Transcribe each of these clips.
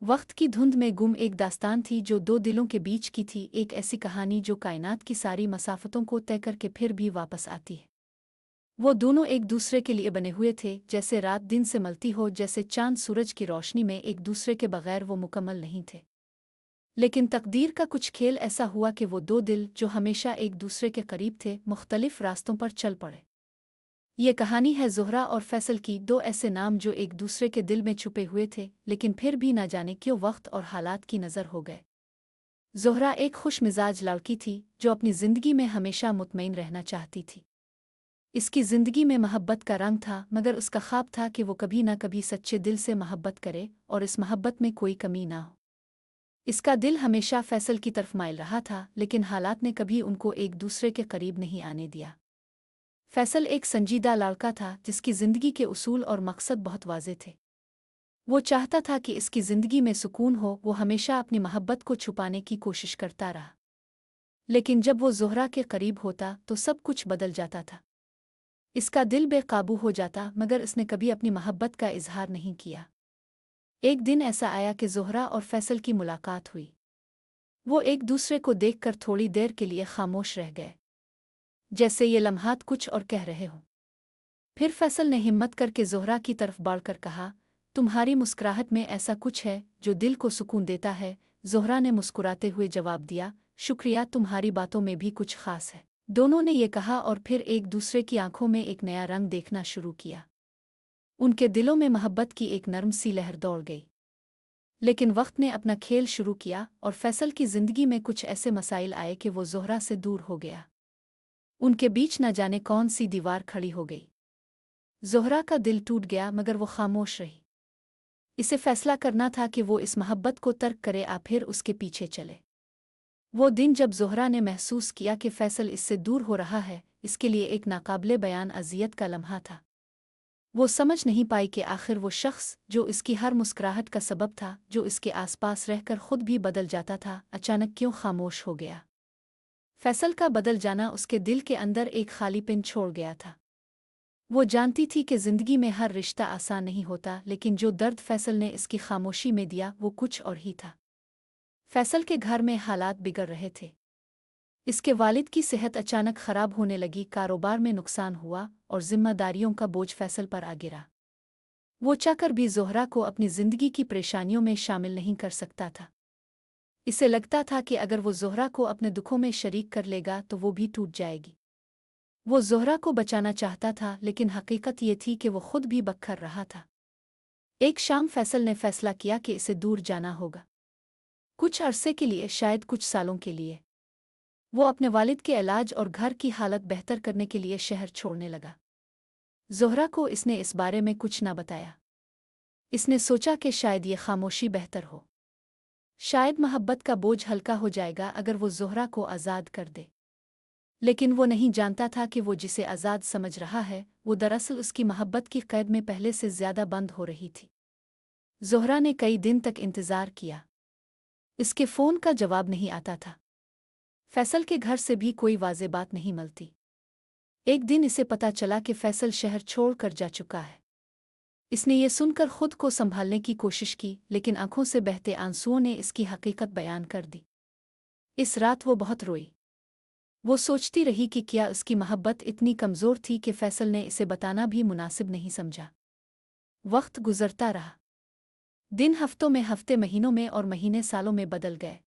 वक्त की धुंध में गुम एक दास्तान थी जो दो दिलों के बीच की थी। एक ऐसी कहानी जो कायनात की सारी मसाफतों को तय करके फिर भी वापस आती है। वो दोनों एक दूसरे के लिए बने हुए थे, जैसे रात दिन से मलती हो, जैसे चांद सूरज की रोशनी में। एक दूसरे के बगैर वो मुकम्मल नहीं थे। लेकिन तकदीर का कुछ खेल ऐसा हुआ कि वो दो दिल जो हमेशा एक दूसरे के करीब थे, मुख्तलिफ रास्तों पर चल पड़े। ये कहानी है ज़ोहरा और फैसल की, दो ऐसे नाम जो एक दूसरे के दिल में छुपे हुए थे, लेकिन फिर भी ना जाने क्यों वक्त और हालात की नज़र हो गए। ज़ोहरा एक खुश मिजाज लड़की थी जो अपनी ज़िंदगी में हमेशा मुतमईन रहना चाहती थी। इसकी ज़िंदगी में मोहब्बत का रंग था, मगर उसका ख्वाब था कि वो कभी ना कभी सच्चे दिल से मोहब्बत करे और इस मोहब्बत में कोई कमी ना हो। इसका दिल हमेशा फैसल की तरफ माइल रहा था, लेकिन हालात ने कभी उनको एक दूसरे के करीब नहीं आने दिया। फैसल एक संजीदा लड़का था जिसकी ज़िंदगी के उसूल और मकसद बहुत वाज़ेह थे। वो चाहता था कि इसकी ज़िंदगी में सुकून हो। वो हमेशा अपनी मोहब्बत को छुपाने की कोशिश करता रहा, लेकिन जब वो ज़ोहरा के करीब होता तो सब कुछ बदल जाता था। इसका दिल बेकाबू हो जाता, मगर इसने कभी अपनी मोहब्बत का इजहार नहीं किया। एक दिन ऐसा आया कि ज़ोहरा और फैसल की मुलाकात हुई। वो एक दूसरे को देखकर थोड़ी देर के लिए खामोश रह गए, जैसे ये लम्हात कुछ और कह रहे हों। फिर फैसल ने हिम्मत करके ज़ोहरा की तरफ बढ़कर कहा, तुम्हारी मुस्कुराहट में ऐसा कुछ है जो दिल को सुकून देता है। ज़ोहरा ने मुस्कुराते हुए जवाब दिया, शुक्रिया, तुम्हारी बातों में भी कुछ खास है। दोनों ने ये कहा और फिर एक दूसरे की आंखों में एक नया रंग देखना शुरू किया। उनके दिलों में मोहब्बत की एक नर्म सी लहर दौड़ गई। लेकिन वक्त ने अपना खेल शुरू किया और फैसल की जिंदगी में कुछ ऐसे मसाइल आए कि वो ज़ोहरा से दूर हो गया। उनके बीच न जाने कौन सी दीवार खड़ी हो गई। ज़ोहरा का दिल टूट गया, मगर वो खामोश रही। इसे फैसला करना था कि वो इस मोहब्बत को तर्क करे या फिर उसके पीछे चले। वो दिन जब ज़ोहरा ने महसूस किया कि फैसल इससे दूर हो रहा है, इसके लिए एक नाकाबिले बयान अज़ियत का लम्हा था। वो समझ नहीं पाई कि आखिर वो शख्स जो इसकी हर मुस्कुराहट का सबब था, जो इसके आसपास रहकर खुद भी बदल जाता था, अचानक क्यों खामोश हो गया। फैसल का बदल जाना उसके दिल के अंदर एक खालीपन छोड़ गया था। वो जानती थी कि ज़िंदगी में हर रिश्ता आसान नहीं होता, लेकिन जो दर्द फैसल ने इसकी खामोशी में दिया वो कुछ और ही था। फैसल के घर में हालात बिगड़ रहे थे। इसके वालिद की सेहत अचानक खराब होने लगी, कारोबार में नुकसान हुआ और जिम्मेदारियों का बोझ फैसल पर आ गिरा। वो चाहकर भी ज़ोहरा को अपनी ज़िंदगी की परेशानियों में शामिल नहीं कर सकता था। इसे लगता था कि अगर वो ज़ोहरा को अपने दुखों में शरीक कर लेगा तो वो भी टूट जाएगी। वो ज़ोहरा को बचाना चाहता था, लेकिन हकीकत ये थी कि वो खुद भी बखर रहा था। एक शाम फैसल ने फैसला किया कि इसे दूर जाना होगा। कुछ अरसे के लिए, शायद कुछ सालों के लिए। वो अपने वालिद के इलाज और घर की हालत बेहतर करने के लिए शहर छोड़ने लगा। ज़ोहरा को इसने इस बारे में कुछ न बताया। इसने सोचा कि शायद ये खामोशी बेहतर हो। शायद मोहब्बत का बोझ हल्का हो जाएगा अगर वो ज़ोहरा को आज़ाद कर दे। लेकिन वो नहीं जानता था कि वो जिसे आज़ाद समझ रहा है, वो दरअसल उसकी मोहब्बत की कैद में पहले से ज़्यादा बंद हो रही थी। ज़ोहरा ने कई दिन तक इंतज़ार किया। इसके फ़ोन का जवाब नहीं आता था। फैसल के घर से भी कोई वाज़ेह बात नहीं मिलती। एक दिन इसे पता चला कि फैसल शहर छोड़कर जा चुका है। इसने ये सुनकर खुद को संभालने की कोशिश की, लेकिन आंखों से बहते आंसुओं ने इसकी हकीकत बयान कर दी। इस रात वो बहुत रोई। वो सोचती रही कि क्या उसकी मोहब्बत इतनी कमज़ोर थी कि फैसल ने इसे बताना भी मुनासिब नहीं समझा। वक्त गुजरता रहा। दिन हफ्तों में, हफ्ते महीनों में और महीने सालों में बदल गए।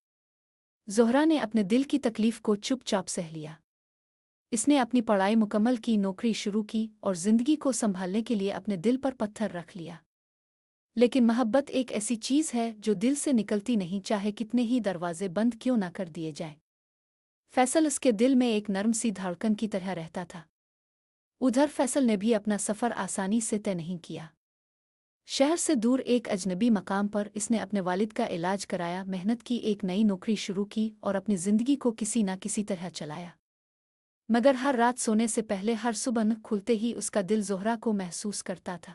ज़ोहरा ने अपने दिल की तकलीफ को चुपचाप सह लिया। इसने अपनी पढ़ाई मुकम्मल की, नौकरी शुरू की और ज़िंदगी को संभालने के लिए अपने दिल पर पत्थर रख लिया। लेकिन मोहब्बत एक ऐसी चीज़ है जो दिल से निकलती नहीं, चाहे कितने ही दरवाजे बंद क्यों ना कर दिए जाएं। फैसल उसके दिल में एक नर्म सी धड़कन की तरह रहता था। उधर फैसल ने भी अपना सफ़र आसानी से तय नहीं किया। शहर से दूर एक अजनबी मकाम पर इसने अपने वालिद का इलाज कराया, मेहनत की, एक नई नौकरी शुरू की और अपनी ज़िंदगी को किसी न किसी तरह चलाया। मगर हर रात सोने से पहले, हर सुबह खुलते ही उसका दिल ज़ोहरा को महसूस करता था।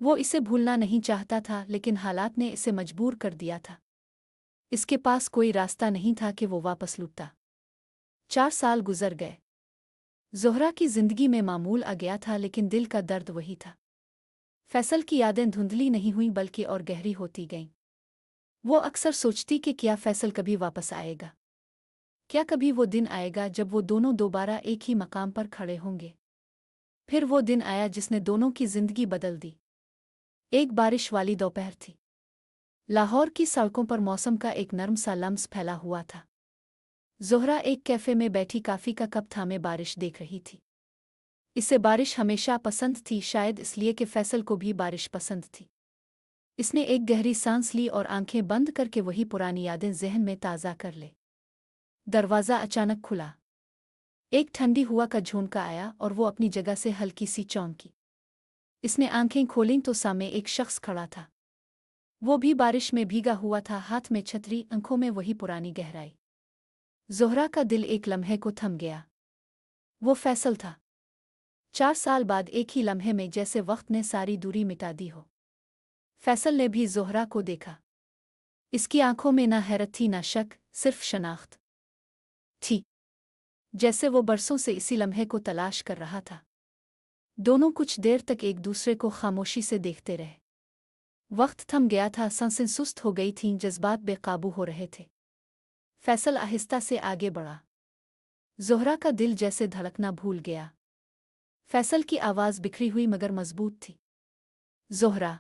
वो इसे भूलना नहीं चाहता था, लेकिन हालात ने इसे मजबूर कर दिया था। इसके पास कोई रास्ता नहीं था कि वो वापस लौटता। 4 साल गुजर गए। ज़ोहरा की ज़िंदगी में मामूल आ गया था, लेकिन दिल का दर्द वही था। फैसल की यादें धुंधली नहीं हुईं, बल्कि और गहरी होती गईं। वो अक्सर सोचती कि क्या फैसल कभी वापस आएगा। क्या कभी वो दिन आएगा जब वो दोनों दोबारा एक ही मकाम पर खड़े होंगे। फिर वो दिन आया जिसने दोनों की जिंदगी बदल दी। एक बारिश वाली दोपहर थी। लाहौर की सड़कों पर मौसम का एक नर्म सा लम्स फैला हुआ था। ज़ोहरा एक कैफ़े में बैठी कॉफ़ी का कप थामे बारिश देख रही थी। इसे बारिश हमेशा पसंद थी, शायद इसलिए कि फैसल को भी बारिश पसंद थी। इसने एक गहरी सांस ली और आंखें बंद करके वही पुरानी यादें ज़हन में ताज़ा कर ले। दरवाज़ा अचानक खुला। एक ठंडी हवा का झोंका आया और वो अपनी जगह से हल्की सी चौंकी। इसने आंखें खोलीं तो सामने एक शख्स खड़ा था। वो भी बारिश में भीगा हुआ था, हाथ में छतरी, आंखों में वही पुरानी गहराई। ज़ोहरा का दिल एक लम्हे को थम गया। वो फैसल था। 4 साल बाद एक ही लम्हे में, जैसे वक्त ने सारी दूरी मिटा दी हो। फैसल ने भी ज़ोहरा को देखा। इसकी आंखों में ना हैरत थी, ना शक, सिर्फ शनाख्त थी। जैसे वो बरसों से इसी लम्हे को तलाश कर रहा था। दोनों कुछ देर तक एक दूसरे को खामोशी से देखते रहे। वक्त थम गया था, सांसें सुस्त हो गई थीं, जज्बात बेकाबू हो रहे थे। फैसल आहिस्ता से आगे बढ़ा। ज़ोहरा का दिल जैसे धड़कना भूल गया। फैसल की आवाज़ बिखरी हुई मगर मजबूत थी। ज़ोहरा,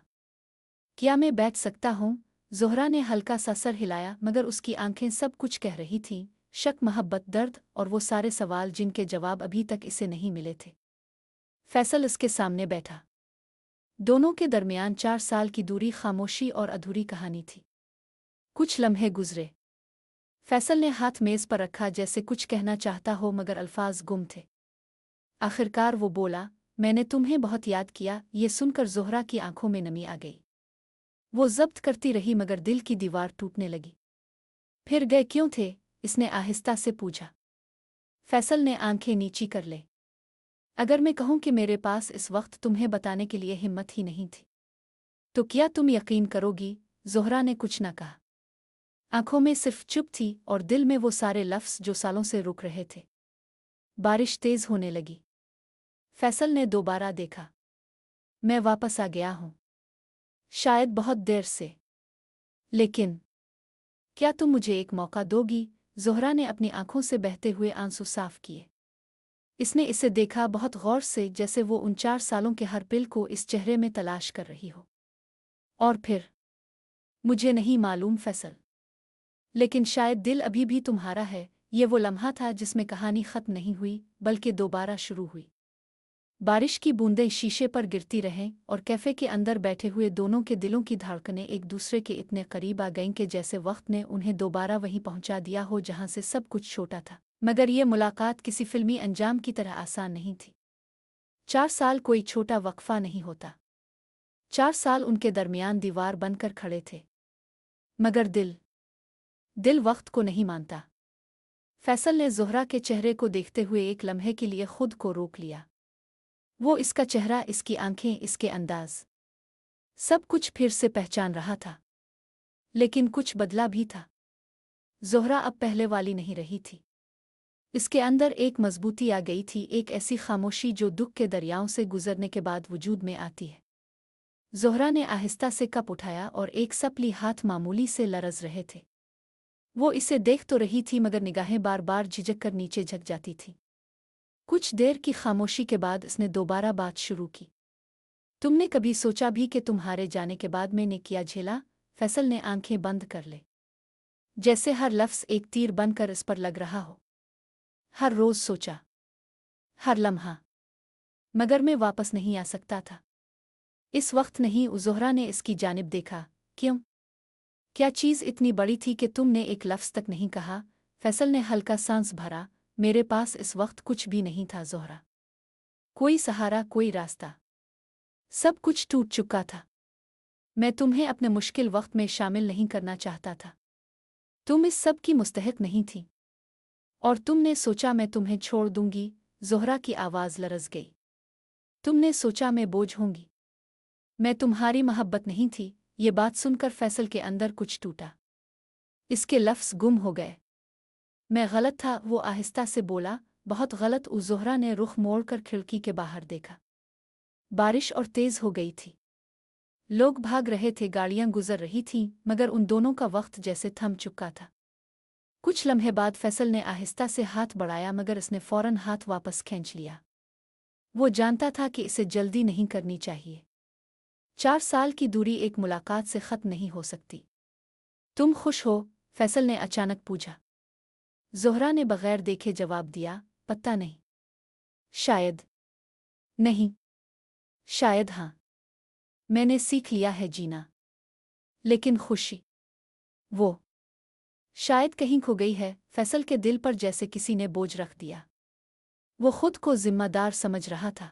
क्या मैं बैठ सकता हूँ? ज़ोहरा ने हल्का सा सर हिलाया, मगर उसकी आंखें सब कुछ कह रही थीं, शक, मोहब्बत, दर्द और वो सारे सवाल जिनके जवाब अभी तक इसे नहीं मिले थे। फैसल इसके सामने बैठा। दोनों के दरमियान 4 साल की दूरी, खामोशी और अधूरी कहानी थी। कुछ लम्हे गुजरे। फैसल ने हाथ मेज़ पर रखा, जैसे कुछ कहना चाहता हो मगर अल्फाज गुम थे। आखिरकार वो बोला, मैंने तुम्हें बहुत याद किया। ये सुनकर ज़ोहरा की आंखों में नमी आ गई। वो ज़ब्त करती रही मगर दिल की दीवार टूटने लगी। फिर गए क्यों थे? इसने आहिस्ता से पूछा। फैसल ने आंखें नीची कर ले। अगर मैं कहूं कि मेरे पास इस वक्त तुम्हें बताने के लिए हिम्मत ही नहीं थी, तो क्या तुम यकीन करोगी? ज़ोहरा ने कुछ न कहा। आंखों में सिर्फ चुप थी और दिल में वो सारे लफ्ज़ जो सालों से रुक रहे थे। बारिश तेज होने लगी। फैसल ने दोबारा देखा। मैं वापस आ गया हूं, शायद बहुत देर से, लेकिन क्या तुम मुझे एक मौका दोगी? ज़ोहरा ने अपनी आंखों से बहते हुए आंसू साफ किए। इसने इसे देखा बहुत गौर से, जैसे वो उन 4 सालों के हर पिल को इस चेहरे में तलाश कर रही हो। और फिर, मुझे नहीं मालूम फैसल, लेकिन शायद दिल अभी भी तुम्हारा है। ये वो लम्हा था जिसमें कहानी खत्म नहीं हुई, बल्कि दोबारा शुरू हुई। बारिश की बूंदें शीशे पर गिरती रहें और कैफ़े के अंदर बैठे हुए दोनों के दिलों की धड़कनें एक दूसरे के इतने करीब आ गईं कि जैसे वक्त ने उन्हें दोबारा वहीं पहुंचा दिया हो जहां से सब कुछ छोटा था। मगर ये मुलाकात किसी फिल्मी अंजाम की तरह आसान नहीं थी। 4 साल कोई छोटा वक्फा नहीं होता। 4 साल उनके दरमियान दीवार बनकर खड़े थे। मगर दिल दिल वक्त को नहीं मानता। फैसल ने ज़ोहरा के चेहरे को देखते हुए एक लम्हे के लिए खुद को रोक लिया। वो इसका चेहरा, इसकी आंखें, इसके अंदाज, सब कुछ फिर से पहचान रहा था। लेकिन कुछ बदला भी था। ज़ोहरा अब पहले वाली नहीं रही थी। इसके अंदर एक मजबूती आ गई थी, एक ऐसी खामोशी जो दुख के दरियाओं से गुजरने के बाद वजूद में आती है। ज़ोहरा ने आहिस्ता से कप उठाया और एक सपली हाथ मामूली से लरज़ रहे थे। वो इसे देख तो रही थी मगर निगाहें बार बार झिझक कर नीचे झुक जाती थीं। कुछ देर की खामोशी के बाद इसने दोबारा बात शुरू की। तुमने कभी सोचा भी कि तुम्हारे जाने के बाद मैंने क्या झेला? फैसल ने आंखें बंद कर ले, जैसे हर लफ्ज़ एक तीर बनकर इस पर लग रहा हो। हर रोज़ सोचा, हर लम्हा, मगर मैं वापस नहीं आ सकता था। इस वक्त नहीं। ज़ोहरा ने इसकी जानिब देखा। क्यों? क्या चीज़ इतनी बड़ी थी कि तुमने एक लफ्ज़ तक नहीं कहा? फैसल ने हल्का सांस भरा। मेरे पास इस वक्त कुछ भी नहीं था ज़ोहरा। कोई सहारा, कोई रास्ता, सब कुछ टूट चुका था। मैं तुम्हें अपने मुश्किल वक्त में शामिल नहीं करना चाहता था। तुम इस सब की मुस्तहिक नहीं थी। और तुमने सोचा मैं तुम्हें छोड़ दूंगी? ज़ोहरा की आवाज़ लरज़ गई। तुमने सोचा मैं बोझ होंगी? मैं तुम्हारी मोहब्बत नहीं थी। ये बात सुनकर फैसल के अंदर कुछ टूटा। इसके लफ्ज़ गुम हो गए। मैं गलत था, वो आहिस्ता से बोला। बहुत गलत। ज़ोहरा ने रुख मोड़कर खिड़की के बाहर देखा। बारिश और तेज़ हो गई थी। लोग भाग रहे थे, गाड़ियां गुजर रही थीं, मगर उन दोनों का वक्त जैसे थम चुका था। कुछ लम्हे बाद फैसल ने आहिस्ता से हाथ बढ़ाया, मगर उसने फौरन हाथ वापस खींच लिया। वो जानता था कि इसे जल्दी नहीं करनी चाहिए। 4 साल की दूरी एक मुलाकात से खत्म नहीं हो सकती। तुम खुश हो? फैसल ने अचानक पूछा। ज़ोहरा ने बगैर देखे जवाब दिया, पता नहीं। शायद नहीं, शायद हाँ। मैंने सीख लिया है जीना। लेकिन खुशी, वो शायद कहीं खो गई है। फैसल के दिल पर जैसे किसी ने बोझ रख दिया। वो खुद को जिम्मेदार समझ रहा था।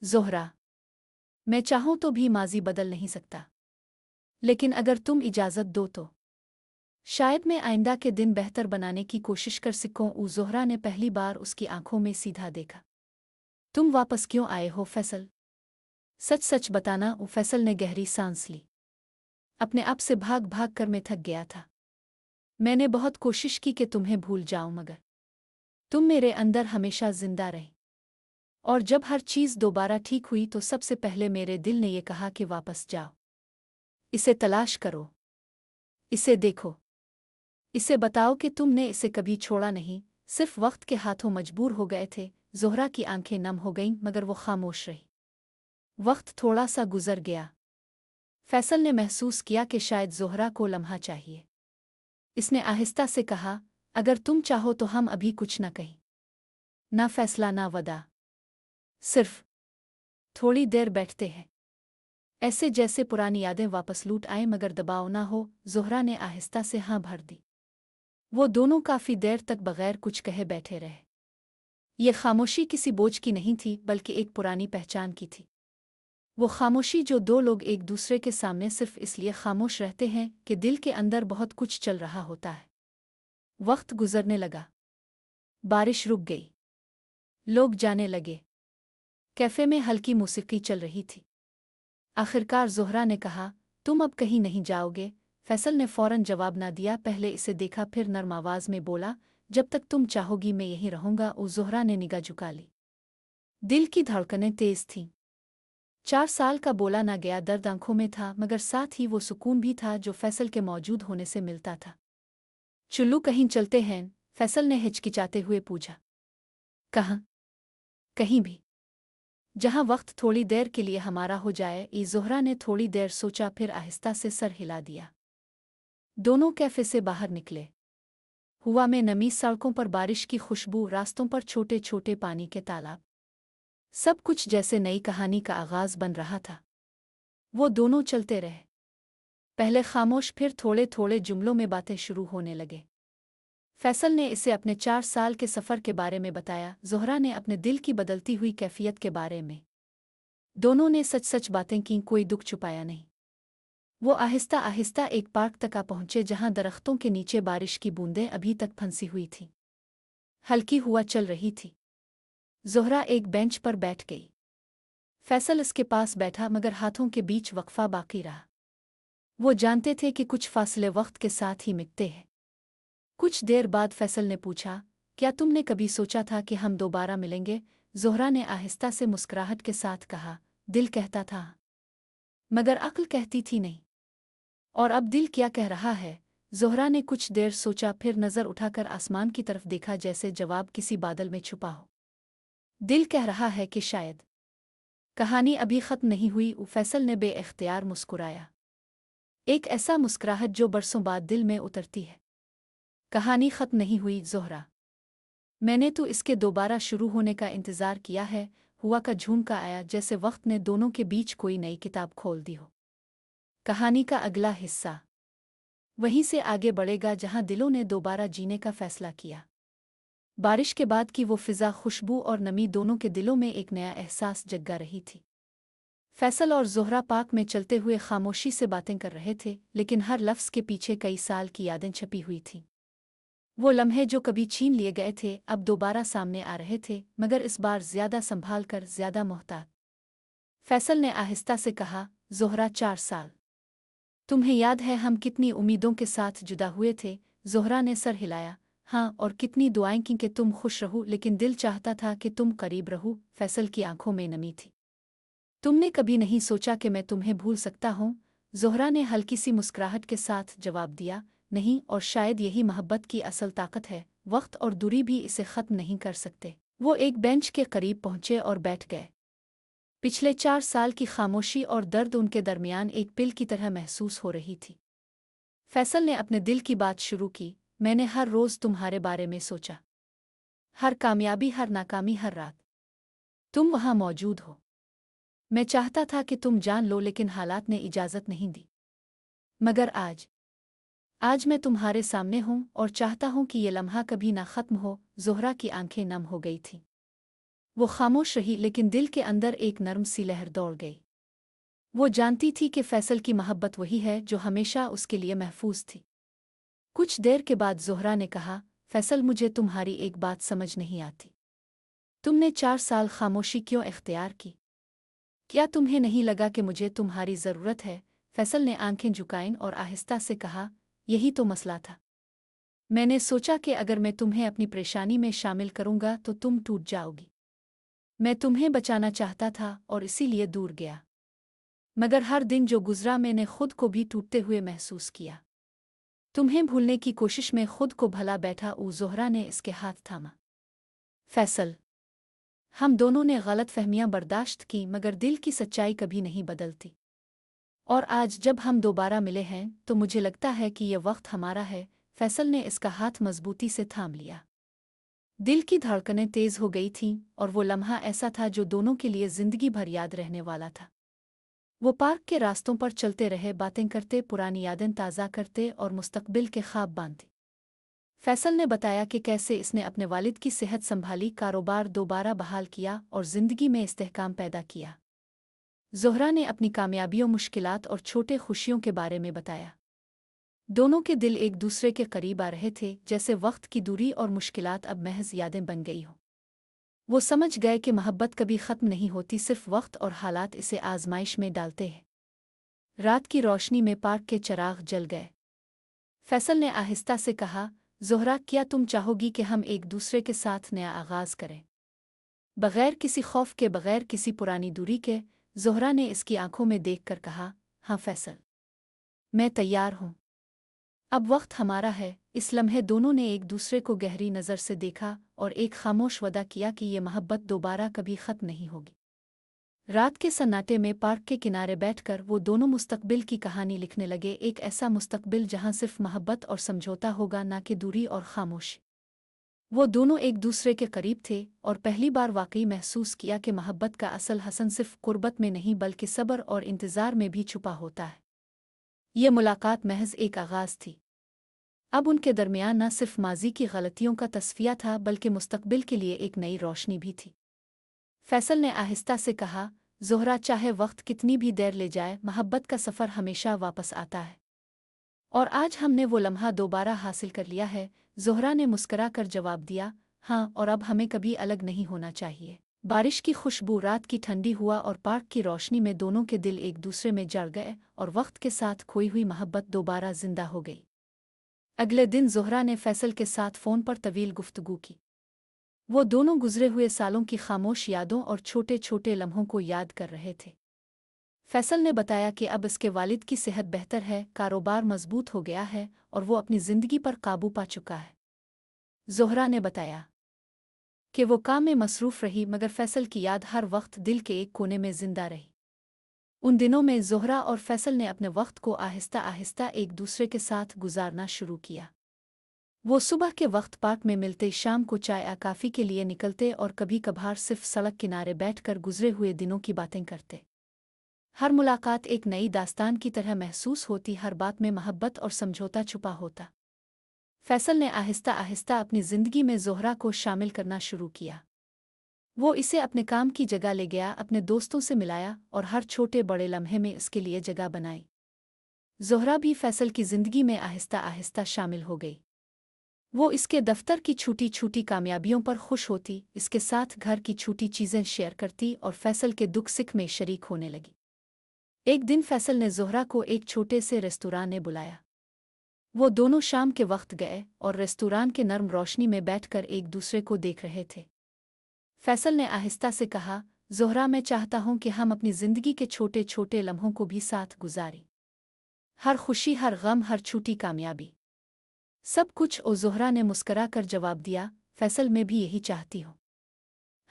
ज़ोहरा, मैं चाहूं तो भी माजी बदल नहीं सकता, लेकिन अगर तुम इजाज़त दो तो शायद मैं आइंदा के दिन बेहतर बनाने की कोशिश कर सकूं। ज़ोहरा ने पहली बार उसकी आंखों में सीधा देखा। तुम वापस क्यों आए हो फैसल? सच सच बताना। फैसल ने गहरी सांस ली। अपने आप से भाग भाग कर मैं थक गया था। मैंने बहुत कोशिश की कि तुम्हें भूल जाऊं, मगर तुम मेरे अंदर हमेशा जिंदा रही। और जब हर चीज़ दोबारा ठीक हुई तो सबसे पहले मेरे दिल ने यह कहा कि वापस जाओ। इसे तलाश करो, इसे देखो, इसे बताओ कि तुमने इसे कभी छोड़ा नहीं, सिर्फ वक्त के हाथों मजबूर हो गए थे। ज़ोहरा की आंखें नम हो गईं, मगर वो खामोश रही। वक्त थोड़ा सा गुजर गया। फैसल ने महसूस किया कि शायद ज़ोहरा को लम्हा चाहिए। इसने आहिस्ता से कहा, अगर तुम चाहो तो हम अभी कुछ न कहें, ना फैसला ना वदा, सिर्फ थोड़ी देर बैठते हैं, ऐसे जैसे पुरानी यादें वापस लूट आए मगर दबाव ना हो। ज़ोहरा ने आहिस्ता से हाँ भर दी। वो दोनों काफ़ी देर तक बगैर कुछ कहे बैठे रहे। ये खामोशी किसी बोझ की नहीं थी, बल्कि एक पुरानी पहचान की थी। वो खामोशी जो दो लोग एक दूसरे के सामने सिर्फ इसलिए खामोश रहते हैं कि दिल के अंदर बहुत कुछ चल रहा होता है। वक्त गुजरने लगा। बारिश रुक गई। लोग जाने लगे। कैफे में हल्की मौसीकी चल रही थी। आखिरकार ज़ोहरा ने कहा, तुम अब कहीं नहीं जाओगे? फैसल ने फौरन जवाब ना दिया, पहले इसे देखा फिर नर्म आवाज में बोला, जब तक तुम चाहोगी मैं यहीं रहूंगा। ज़ोहरा ने निगाह झुका ली। दिल की धड़कनें तेज थीं। 4 साल का बोला ना गया दर्द आंखों में था, मगर साथ ही वो सुकून भी था जो फैसल के मौजूद होने से मिलता था। चुल्लू कहीं चलते हैं? फैसल ने हिचकिचाते हुए पूछा। कहाँ? कहीं भी, जहाँ वक्त थोड़ी देर के लिए हमारा हो जाए। ज़ोहरा ने थोड़ी देर सोचा, फिर आहिस्ता से सर हिला दिया। दोनों कैफे से बाहर निकले। हवा में नमी, सड़कों पर बारिश की खुशबू, रास्तों पर छोटे छोटे पानी के तालाब, सब कुछ जैसे नई कहानी का आगाज बन रहा था। वो दोनों चलते रहे, पहले खामोश, फिर थोड़े थोड़े जुमलों में बातें शुरू होने लगे। फैसल ने इसे अपने 4 साल के सफ़र के बारे में बताया, ज़ोहरा ने अपने दिल की बदलती हुई कैफियत के बारे में। दोनों ने सच सच बातें की, कोई दुख छुपाया नहीं। वो आहिस्ता आहिस्ता एक पार्क तक आ पहुंचे, जहां दरख्तों के नीचे बारिश की बूंदें अभी तक फंसी हुई थीं। हल्की हुआ चल रही थी। ज़ोहरा एक बेंच पर बैठ गई। फैसल इसके पास बैठा, मगर हाथों के बीच वक्फा बाकी रहा। वो जानते थे कि कुछ फासले वक्त के साथ ही मिटते हैं। कुछ देर बाद फैसल ने पूछा, क्या तुमने कभी सोचा था कि हम दोबारा मिलेंगे? ज़ोहरा ने आहिस्ता से मुस्कुराहट के साथ कहा, दिल कहता था, मगर अक्ल कहती थी नहीं। और अब दिल क्या कह रहा है? ज़ोहरा ने कुछ देर सोचा, फिर नज़र उठाकर आसमान की तरफ देखा, जैसे जवाब किसी बादल में छुपा हो। दिल कह रहा है कि शायद कहानी अभी ख़त्म नहीं हुई। फैसल ने बेइख्तियार मुस्कुराया, एक ऐसा मुस्कुराहट जो बरसों बाद दिल में उतरती है। कहानी ख़त्म नहीं हुई ज़ोहरा, मैंने तो इसके दोबारा शुरू होने का इंतज़ार किया है। हुआ का झूमका आया, जैसे वक्त ने दोनों के बीच कोई नई किताब खोल दी हो। कहानी का अगला हिस्सा वहीं से आगे बढ़ेगा जहां दिलों ने दोबारा जीने का फैसला किया। बारिश के बाद की वो फिज़ा, खुशबू और नमी दोनों के दिलों में एक नया एहसास जगा रही थी। फैसल और ज़ोहरा पार्क में चलते हुए खामोशी से बातें कर रहे थे, लेकिन हर लफ्ज़ के पीछे कई साल की यादें छपी हुई थीं। वो लम्हे जो कभी छीन लिए गए थे अब दोबारा सामने आ रहे थे, मगर इस बार ज्यादा संभाल कर, ज्यादा मोहतात। फैसल ने आहिस्ता से कहा, ज़ोहरा, 4 साल, तुम्हें याद है हम कितनी उम्मीदों के साथ जुदा हुए थे? ज़ोहरा ने सर हिलाया, हाँ, और कितनी दुआएं की कि तुम खुश रहो, लेकिन दिल चाहता था कि तुम करीब रहो। फैसल की आंखों में नमी थी। तुमने कभी नहीं सोचा कि मैं तुम्हें भूल सकता हूँ? ज़ोहरा ने हल्की सी मुस्कुराहट के साथ जवाब दिया, नहीं, और शायद यही मोहब्बत की असल ताकत है, वक्त और दूरी भी इसे ख़त्म नहीं कर सकते। वो एक बेंच के करीब पहुंचे और बैठ गए। पिछले 4 साल की खामोशी और दर्द उनके दरमियान एक पिल की तरह महसूस हो रही थी। फैसल ने अपने दिल की बात शुरू की, मैंने हर रोज़ तुम्हारे बारे में सोचा। हर कामयाबी, हर नाकामी, हर रात तुम वहाँ मौजूद हो। मैं चाहता था कि तुम जान लो, लेकिन हालात ने इजाज़त नहीं दी। मगर आज आज मैं तुम्हारे सामने हूँ और चाहता हूँ कि ये लम्हा कभी ना ख़त्म हो। ज़ोहरा की आंखें नम हो गई थीं। वो खामोश रही, लेकिन दिल के अंदर एक नर्म सी लहर दौड़ गई। वो जानती थी कि फैसल की मोहब्बत वही है जो हमेशा उसके लिए महफूज थी। कुछ देर के बाद ज़ोहरा ने कहा, फैसल, मुझे तुम्हारी एक बात समझ नहीं आती। तुमने 4 साल खामोशी क्यों इख्तियार की? क्या तुम्हें नहीं लगा कि मुझे तुम्हारी ज़रूरत है? फैसल ने आंखें झुकाईं और आहिस्ता से कहा, यही तो मसला था। मैंने सोचा कि अगर मैं तुम्हें अपनी परेशानी में शामिल करूंगा तो तुम टूट जाओगी। मैं तुम्हें बचाना चाहता था और इसीलिए दूर गया। मगर हर दिन जो गुजरा, मैंने खुद को भी टूटते हुए महसूस किया। तुम्हें भूलने की कोशिश में खुद को भला बैठा। ज़ोहरा ने इसके हाथ थामा। फैसल, हम दोनों ने गलत फहमियां बर्दाश्त की, मगर दिल की सच्चाई कभी नहीं बदलती। और आज जब हम दोबारा मिले हैं तो मुझे लगता है कि यह वक्त हमारा है। फैसल ने इसका हाथ मजबूती से थाम लिया। दिल की धड़कनें तेज हो गई थीं और वो लम्हा ऐसा था जो दोनों के लिए जिंदगी भर याद रहने वाला था। वो पार्क के रास्तों पर चलते रहे, बातें करते, पुरानी यादें ताज़ा करते और मुस्तकबिल के ख्वाब बांधते। फैसल ने बताया कि कैसे इसने अपने वालिद की सेहत संभाली, कारोबार दोबारा बहाल किया और जिंदगी में इस्तेहकाम पैदा किया। ज़ोहरा ने अपनी कामयाबियों, मुश्किलात और छोटे खुशियों के बारे में बताया। दोनों के दिल एक दूसरे के करीब आ रहे थे, जैसे वक्त की दूरी और मुश्किलात अब महज यादें बन गई हों। वो समझ गए कि मोहब्बत कभी ख़त्म नहीं होती, सिर्फ वक्त और हालात इसे आजमाइश में डालते हैं। रात की रोशनी में पार्क के चिराग जल गए। फैसल ने आहिस्ता से कहा, ज़ोहरा, क्या तुम चाहोगी कि हम एक दूसरे के साथ नया आगाज़ करें? बगैर किसी खौफ के, बगैर किसी पुरानी दूरी के। ज़ोहरा ने इसकी आंखों में देखकर कहा, हाँ फैसल, मैं तैयार हूँ। अब वक्त हमारा है। इस लम्हे दोनों ने एक दूसरे को गहरी नज़र से देखा और एक खामोश वदा किया कि ये मोहब्बत दोबारा कभी ख़त्म नहीं होगी। रात के सन्नाटे में पार्क के किनारे बैठकर वो दोनों मुस्तकबिल की कहानी लिखने लगे, एक ऐसा मुस्तकबिल जहाँ सिर्फ मोहब्बत और समझौता होगा, ना कि दूरी और खामोशी। वो दोनों एक दूसरे के करीब थे और पहली बार वाकई महसूस किया कि मोहब्बत का असल हसन सिर्फ कुर्बत में नहीं, बल्कि सब्र और इंतज़ार में भी छुपा होता है। ये मुलाकात महज एक आगाज़ थी। अब उनके दरमियान न सिर्फ माजी की गलतियों का तस्फिया था, बल्कि मुस्तकबिल के लिए एक नई रोशनी भी थी। फैसल ने आहिस्ता से कहा, ज़ोहरा, चाहे वक्त कितनी भी देर ले जाए, मोहब्बत का सफ़र हमेशा वापस आता है। और आज हमने वो लम्हा दोबारा हासिल कर लिया है। ज़ोहरा ने मुस्करा कर जवाब दिया, हाँ, और अब हमें कभी अलग नहीं होना चाहिए। बारिश की खुशबू रात की ठंडी हुआ और पार्क की रोशनी में दोनों के दिल एक दूसरे में जड़ गए और वक्त के साथ खोई हुई मोहब्बत दोबारा जिंदा हो गई। अगले दिन ज़ोहरा ने फैसल के साथ फ़ोन पर तवील गुफ्तगू की। वो दोनों गुजरे हुए सालों की खामोश यादों और छोटे छोटे लम्हों को याद कर रहे थे। फैसल ने बताया कि अब इसके वालिद की सेहत बेहतर है, कारोबार मजबूत हो गया है और वो अपनी ज़िंदगी पर काबू पा चुका है। ज़ोहरा ने बताया कि वो काम में मसरूफ़ रही, मगर फैसल की याद हर वक्त दिल के एक कोने में जिंदा रही। उन दिनों में ज़ोहरा और फैसल ने अपने वक्त को आहिस्ता आहिस्ता एक दूसरे के साथ गुजारना शुरू किया। वो सुबह के वक्त पार्क में मिलते, शाम को चाय या कॉफ़ी के लिए निकलते और कभी कभार सिर्फ सड़क किनारे बैठकर गुजरे हुए दिनों की बातें करते। हर मुलाकात एक नई दास्तान की तरह महसूस होती, हर बात में मोहब्बत और समझौता छुपा होता। फैसल ने आहिस्ता आहिस्ता अपनी ज़िंदगी में ज़ोहरा को शामिल करना शुरू किया। वो इसे अपने काम की जगह ले गया, अपने दोस्तों से मिलाया और हर छोटे बड़े लम्हे में इसके लिए जगह बनाई। ज़ोहरा भी फैसल की ज़िंदगी में आहिस्ता आहिस्ता शामिल हो गई। वो इसके दफ्तर की छोटी छोटी कामयाबियों पर खुश होती, इसके साथ घर की छोटी चीज़ें शेयर करती और फैसल के दुख सुख में शरीक होने लगी। एक दिन फैसल ने ज़ोहरा को एक छोटे से रेस्तुरां में बुलाया। वो दोनों शाम के वक्त गए और रेस्तुरां के नर्म रोशनी में बैठकर एक दूसरे को देख रहे थे। फैसल ने आहिस्ता से कहा, ज़ोहरा मैं चाहता हूँ कि हम अपनी ज़िंदगी के छोटे छोटे लम्हों को भी साथ गुजारें। हर खुशी, हर गम, हर छोटी कामयाबी, सब कुछ। ओ ज़ोहरा ने मुस्करा कर जवाब दिया, फैसल मैं भी यही चाहती हूँ।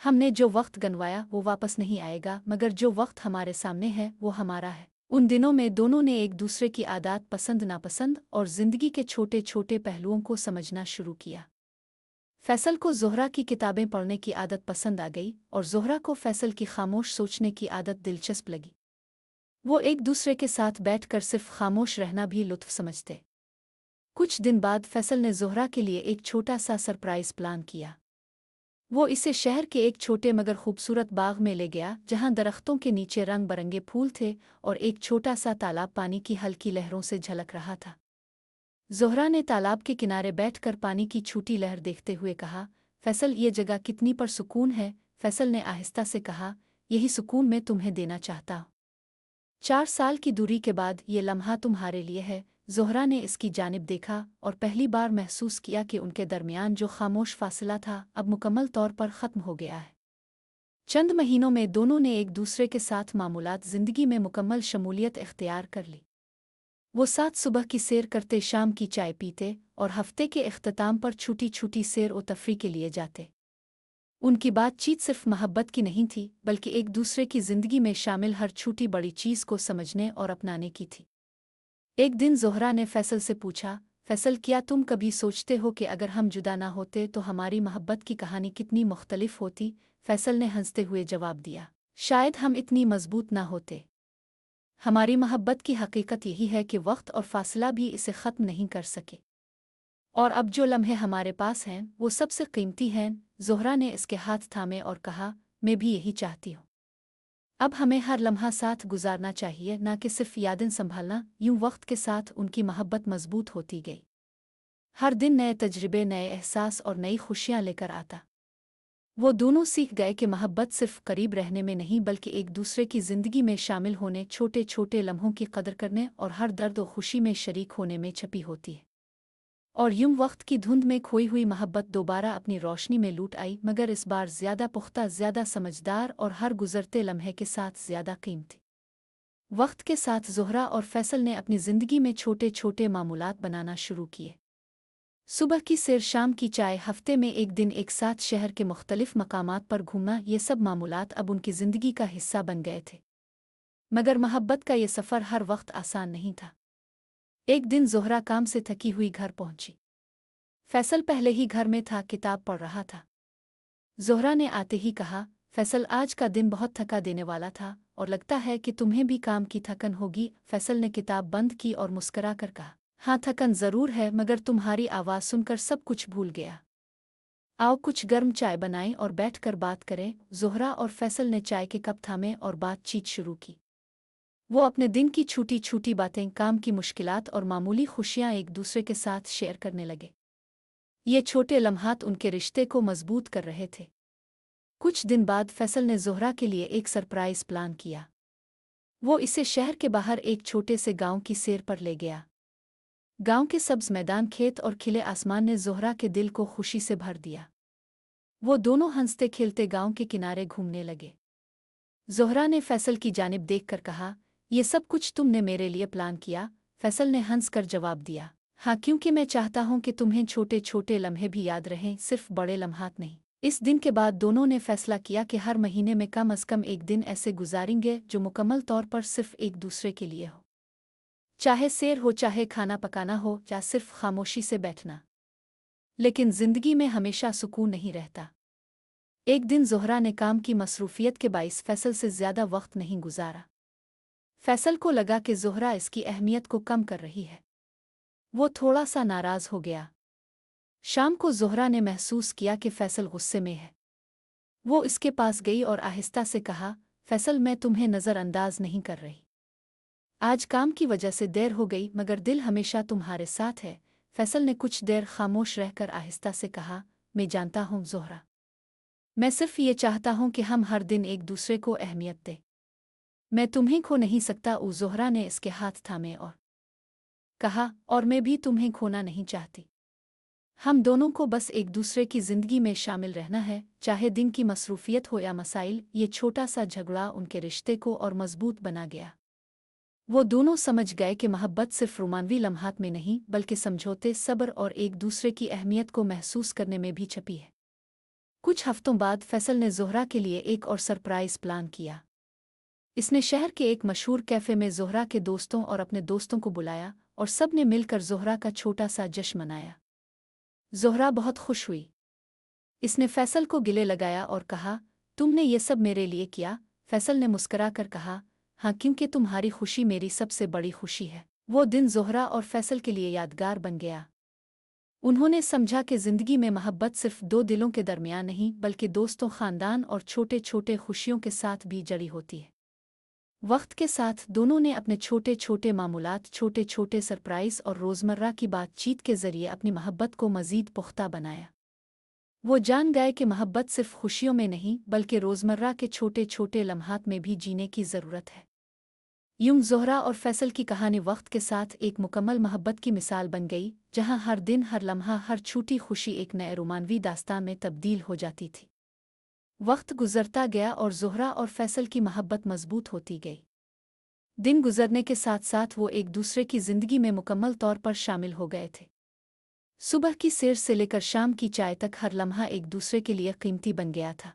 हमने जो वक्त गंवाया वो वापस नहीं आएगा, मगर जो वक्त हमारे सामने है वो हमारा है। उन दिनों में दोनों ने एक दूसरे की आदत, पसंद नापसंद और ज़िंदगी के छोटे छोटे पहलुओं को समझना शुरू किया। फैसल को ज़ोहरा की किताबें पढ़ने की आदत पसंद आ गई और ज़ोहरा को फैसल की खामोश सोचने की आदत दिलचस्प लगी। वो एक दूसरे के साथ बैठकर सिर्फ खामोश रहना भी लुत्फ समझते। कुछ दिन बाद फैसल ने ज़ोहरा के लिए एक छोटा सा सरप्राइज़ प्लान किया। वो इसे शहर के एक छोटे मगर खूबसूरत बाग में ले गया, जहाँ दरख्तों के नीचे रंग बरंगे फूल थे और एक छोटा सा तालाब पानी की हल्की लहरों से झलक रहा था। ज़ोहरा ने तालाब के किनारे बैठकर पानी की छोटी लहर देखते हुए कहा, फैसल ये जगह कितनी परसुकून है। फैसल ने आहिस्ता से कहा, यही सुकून मैं तुम्हें देना चाहता हूँ। 4 साल की दूरी के बाद ये लम्हा तुम्हारे लिए है। ज़ोहरा ने इसकी जानिब देखा और पहली बार महसूस किया कि उनके दरमियान जो खामोश फासला था अब मुकम्मल तौर पर ख़त्म हो गया है। चंद महीनों में दोनों ने एक दूसरे के साथ मामूलात ज़िंदगी में मुकम्मल शमूलियत इख्तियार कर ली। वो साथ सुबह की सैर करते, शाम की चाय पीते और हफ्ते के इख्तिताम पर छोटी छोटी सैर व तफरी के लिए जाते। उनकी बातचीत सिर्फ मोहब्बत की नहीं थी, बल्कि एक दूसरे की ज़िंदगी में शामिल हर छोटी बड़ी चीज़ को समझने और अपनाने की थी। एक दिन ज़ोहरा ने फैसल से पूछा, फैसल क्या तुम कभी सोचते हो कि अगर हम जुदा ना होते तो हमारी मोहब्बत की कहानी कितनी मुख्तलिफ होती? फैसल ने हंसते हुए जवाब दिया, शायद हम इतनी मजबूत ना होते। हमारी मोहब्बत की हकीकत यही है कि वक्त और फासला भी इसे ख़त्म नहीं कर सके। और अब जो लम्हे हमारे पास हैं वो सबसे कीमती हैं। ज़ोहरा ने इसके हाथ थामे और कहा, मैं भी यही चाहती हूँ। अब हमें हर लम्हा साथ गुजारना चाहिए, ना कि सिर्फ यादें संभालना। यूं वक्त के साथ उनकी मोहब्बत मजबूत होती गई। हर दिन नए तजर्बे, नए एहसास और नई खुशियाँ लेकर आता। वो दोनों सीख गए कि मोहब्बत सिर्फ करीब रहने में नहीं, बल्कि एक दूसरे की ज़िंदगी में शामिल होने, छोटे छोटे लम्हों की कदर करने और हर दर्द और खुशी में शरीक होने में छपी होती है। और यूं वक्त की धुंध में खोई हुई मोहब्बत दोबारा अपनी रोशनी में लूट आई, मगर इस बार ज़्यादा पुख्ता, ज़्यादा समझदार और हर गुजरते लम्हे के साथ ज़्यादा कीमती। वक्त के साथ ज़ोहरा और फैसल ने अपनी ज़िंदगी में छोटे छोटे मामूलात बनाना शुरू किए। सुबह की सैर, शाम की चाय, हफ्ते में एक दिन एक साथ शहर के मुख्तलिफ मकामात पर घूमना, ये सब मामूलात अब उनकी ज़िंदगी का हिस्सा बन गए थे। मगर मोहब्बत का ये सफ़र हर वक्त आसान नहीं था। एक दिन ज़ोहरा काम से थकी हुई घर पहुंची। फैसल पहले ही घर में था, किताब पढ़ रहा था। ज़ोहरा ने आते ही कहा, फैसल आज का दिन बहुत थका देने वाला था और लगता है कि तुम्हें भी काम की थकन होगी। फैसल ने किताब बंद की और मुस्करा कर कहा, हाँ थकन ज़रूर है, मगर तुम्हारी आवाज़ सुनकर सब कुछ भूल गया। आओ कुछ गर्म चाय बनाएं और बैठकर बात करें। ज़ोहरा और फैसल ने चाय के कप थामे और बातचीत शुरू की। वो अपने दिन की छोटी छोटी बातें, काम की मुश्किलात और मामूली खुशियाँ एक दूसरे के साथ शेयर करने लगे। ये छोटे लम्हात उनके रिश्ते को मजबूत कर रहे थे। कुछ दिन बाद फैसल ने ज़ोहरा के लिए एक सरप्राइज़ प्लान किया। वो इसे शहर के बाहर एक छोटे से गांव की सैर पर ले गया। गांव के सब्ज मैदान, खेत और खिले आसमान ने ज़ोहरा के दिल को खुशी से भर दिया। वो दोनों हंसते खेलते गांव के किनारे घूमने लगे। ज़ोहरा ने फैसल की जानिब देखकर कहा, ये सब कुछ तुमने मेरे लिए प्लान किया? फैसल ने हंसकर जवाब दिया, हाँ, क्योंकि मैं चाहता हूँ कि तुम्हें छोटे छोटे लम्हे भी याद रहें, सिर्फ बड़े लम्हात नहीं। इस दिन के बाद दोनों ने फैसला किया कि हर महीने में कम अज़ कम एक दिन ऐसे गुजारेंगे जो मुकम्मल तौर पर सिर्फ एक दूसरे के लिए हो। चाहे सैर हो, चाहे खाना पकाना हो, या सिर्फ खामोशी से बैठना। लेकिन ज़िंदगी में हमेशा सुकून नहीं रहता। एक दिन ज़ोहरा ने काम की मसरूफियत के बाइस फैसल से ज़्यादा वक्त नहीं गुजारा। फैसल को लगा कि ज़ोहरा इसकी अहमियत को कम कर रही है। वो थोड़ा सा नाराज़ हो गया। शाम को ज़ोहरा ने महसूस किया कि फैसल गुस्से में है। वो इसके पास गई और आहिस्ता से कहा, फैसल मैं तुम्हें नज़रअंदाज नहीं कर रही। आज काम की वजह से देर हो गई, मगर दिल हमेशा तुम्हारे साथ है। फैसल ने कुछ देर खामोश रहकर आहिस्ता से कहा, मैं जानता हूँ ज़ोहरा, मैं सिर्फ ये चाहता हूँ कि हम हर दिन एक दूसरे को अहमियत दें। मैं तुम्हें खो नहीं सकता। ज़ोहरा ने इसके हाथ थामे और कहा, और मैं भी तुम्हें खोना नहीं चाहती। हम दोनों को बस एक दूसरे की जिंदगी में शामिल रहना है, चाहे दिन की मसरूफियत हो या मसाइल। ये छोटा सा झगड़ा उनके रिश्ते को और मजबूत बना गया। वो दोनों समझ गए कि मोहब्बत सिर्फ रोमानवी लम्हात में नहीं बल्कि समझौते, सब्र और एक दूसरे की अहमियत को महसूस करने में भी छपी है। कुछ हफ्तों बाद फैसल ने ज़ोहरा के लिए एक और सरप्राइज़ प्लान किया। इसने शहर के एक मशहूर कैफ़े में ज़ोहरा के दोस्तों और अपने दोस्तों को बुलाया और सब ने मिलकर ज़ोहरा का छोटा सा जश्न मनाया। ज़ोहरा बहुत खुश हुई। इसने फैसल को गिले लगाया और कहा, तुमने ये सब मेरे लिए किया? फैसल ने मुस्करा कर कहा, हाँ, क्योंकि तुम्हारी खुशी मेरी सबसे बड़ी खुशी है। वो दिन ज़ोहरा और फैसल के लिए यादगार बन गया। उन्होंने समझा कि ज़िंदगी में मोहब्बत सिर्फ दो दिलों के दरमियान नहीं बल्कि दोस्तों, ख़ानदान और छोटे छोटे खुशियों के साथ भी जड़ी होती है। वक्त के साथ दोनों ने अपने छोटे छोटे मामूलात, छोटे छोटे सरप्राइज़ और रोज़मर्रा की बातचीत के ज़रिए अपनी मोहब्बत को मज़ीद पुख्ता बनाया। वो जान गए कि मोहब्बत सिर्फ खुशियों में नहीं बल्कि रोज़मर्रा के छोटे छोटे लम्हात में भी जीने की ज़रूरत है। यूं ज़ोहरा और फैसल की कहानी वक्त के साथ एक मुकम्मल मोहब्बत की मिसाल बन गई, जहां हर दिन, हर लम्हा, हर छोटी खुशी एक नए रोमानवी दास्तान में तब्दील हो जाती थी। वक्त गुजरता गया और ज़ोहरा और फैसल की मोहब्बत मजबूत होती गई। दिन गुजरने के साथ साथ वो एक दूसरे की ज़िंदगी में मुकम्मल तौर पर शामिल हो गए थे। सुबह की सैर से लेकर शाम की चाय तक हर लम्हा एक दूसरे के लिए कीमती बन गया था।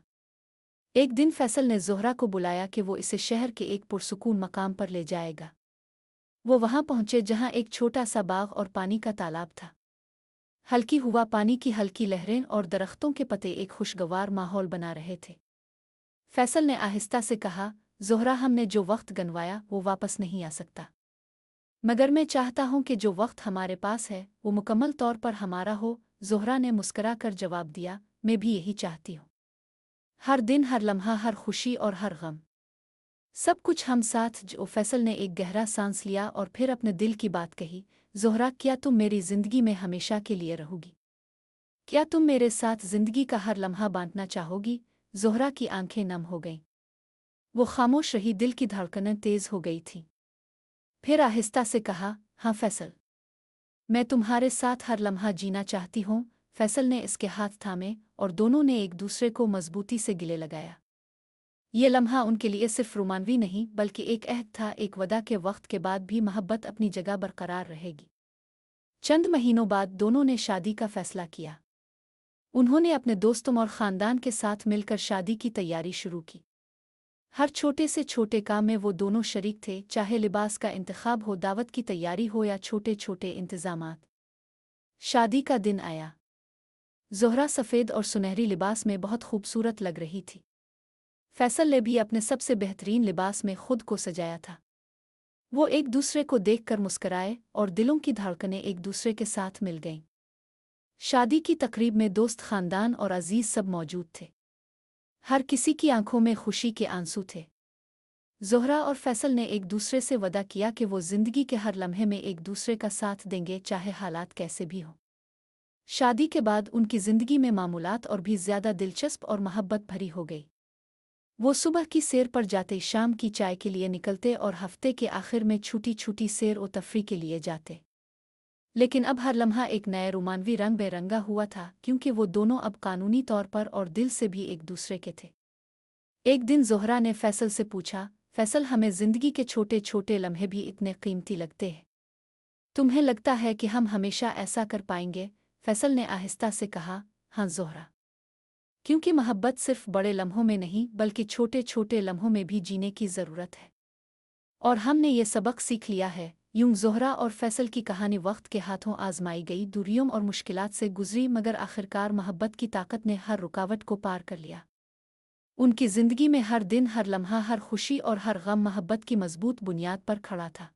एक दिन फैसल ने ज़ोहरा को बुलाया कि वो इसे शहर के एक पुरसुकून मकाम पर ले जाएगा। वो वहां पहुंचे जहां एक छोटा सा बाग और पानी का तालाब था। हल्की हुआ पानी की हल्की लहरें और दरख्तों के पत्ते एक खुशगवार माहौल बना रहे थे। फैसल ने आहिस्ता से कहा, ज़ोहरा, हमने जो वक्त गंवाया वो वापस नहीं आ सकता, मगर मैं चाहता हूं कि जो वक्त हमारे पास है वो मुकम्मल तौर पर हमारा हो। ज़ोहरा ने मुस्करा कर जवाब दिया, मैं भी यही चाहती हूँ। हर दिन, हर लम्हा, हर खुशी और हर गम, सब कुछ हम साथ। जो फैसल ने एक गहरा सांस लिया और फिर अपने दिल की बात कही, ज़ोहरा, क्या तुम मेरी ज़िंदगी में हमेशा के लिए रहोगी? क्या तुम मेरे साथ ज़िंदगी का हर लम्हा बांटना चाहोगी? ज़ोहरा की आंखें नम हो गईं। वो खामोश रही, दिल की धड़कनें तेज़ हो गई थीं। फिर आहिस्ता से कहा, हाँ फैसल, मैं तुम्हारे साथ हर लम्हा जीना चाहती हूँ। फैसल ने इसके हाथ थामे और दोनों ने एक दूसरे को मजबूती से गिले लगाया। ये लम्हा उनके लिए सिर्फ रोमानवी नहीं बल्कि एक अहद था, एक वदा के वक्त के बाद भी मोहब्बत अपनी जगह बरकरार रहेगी। चंद महीनों बाद दोनों ने शादी का फैसला किया। उन्होंने अपने दोस्तों और ख़ानदान के साथ मिलकर शादी की तैयारी शुरू की। हर छोटे से छोटे काम में वो दोनों शरीक थे, चाहे लिबास का इंतखाब हो, दावत की तैयारी हो या छोटे छोटे इंतज़ामात। शादी का दिन आया। ज़ोहरा सफ़ेद और सुनहरी लिबास में बहुत खूबसूरत लग रही थी। फैसल ने भी अपने सबसे बेहतरीन लिबास में खुद को सजाया था। वो एक दूसरे को देखकर मुस्कराए और दिलों की धड़कनें एक दूसरे के साथ मिल गईं। शादी की तकरीब में दोस्त, ख़ानदान और अजीज सब मौजूद थे। हर किसी की आंखों में खुशी के आंसू थे। ज़ोहरा और फैसल ने एक दूसरे से वदा किया कि वो ज़िंदगी के हर लम्हे में एक दूसरे का साथ देंगे, चाहे हालात कैसे भी हों। शादी के बाद उनकी ज़िंदगी में मामूलात और भी ज़्यादा दिलचस्प और मोहब्बत भरी हो गई। वो सुबह की सैर पर जाते, शाम की चाय के लिए निकलते और हफ्ते के आखिर में छूटी छूटी सैर और तफरी के लिए जाते। लेकिन अब हर लम्हा एक नए रोमानवी रंग बेरंगा हुआ था, क्योंकि वो दोनों अब कानूनी तौर पर और दिल से भी एक दूसरे के थे। एक दिन ज़ोहरा ने फैसल से पूछा, फैसल, हमें ज़िंदगी के छोटे छोटे लम्हे भी इतने कीमती लगते हैं। तुम्हें लगता है कि हम हमेशा ऐसा कर पाएंगे? फैसल ने आहिस्ता से कहा, हाँ ज़ोहरा, क्योंकि मोहब्बत सिर्फ बड़े लम्हों में नहीं बल्कि छोटे छोटे लम्हों में भी जीने की ज़रूरत है। और हमने ये सबक सीख लिया है। यूं ज़ोहरा और फैसल की कहानी वक्त के हाथों आजमाई गई, दूरियों और मुश्किलात से गुजरी, मगर आखिरकार मोहब्बत की ताकत ने हर रुकावट को पार कर लिया। उनकी ज़िंदगी में हर दिन, हर लम्हा, हर खुशी और हर गम मोहब्बत की मजबूत बुनियाद पर खड़ा था।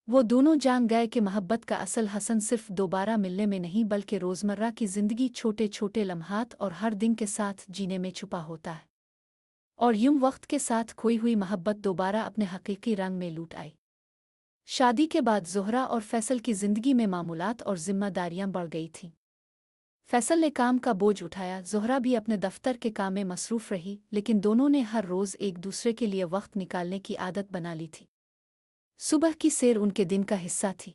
वो दोनों जान गए कि मोहब्बत का असल हसन सिर्फ दोबारा मिलने में नहीं बल्कि रोज़मर्रा की ज़िंदगी, छोटे छोटे लम्हात और हर दिन के साथ जीने में छुपा होता है। और यूं वक्त के साथ खोई हुई मोहब्बत दोबारा अपने हकीकी रंग में लूट आई। शादी के बाद ज़ोहरा और फैसल की ज़िंदगी में मामूलात और जिम्मेदारियां बढ़ गई थीं। फैसल ने काम का बोझ उठाया, ज़ोहरा भी अपने दफ्तर के काम में मसरूफ़ रही, लेकिन दोनों ने हर रोज़ एक दूसरे के लिए वक्त निकालने की आदत बना ली थी। सुबह की सैर उनके दिन का हिस्सा थी।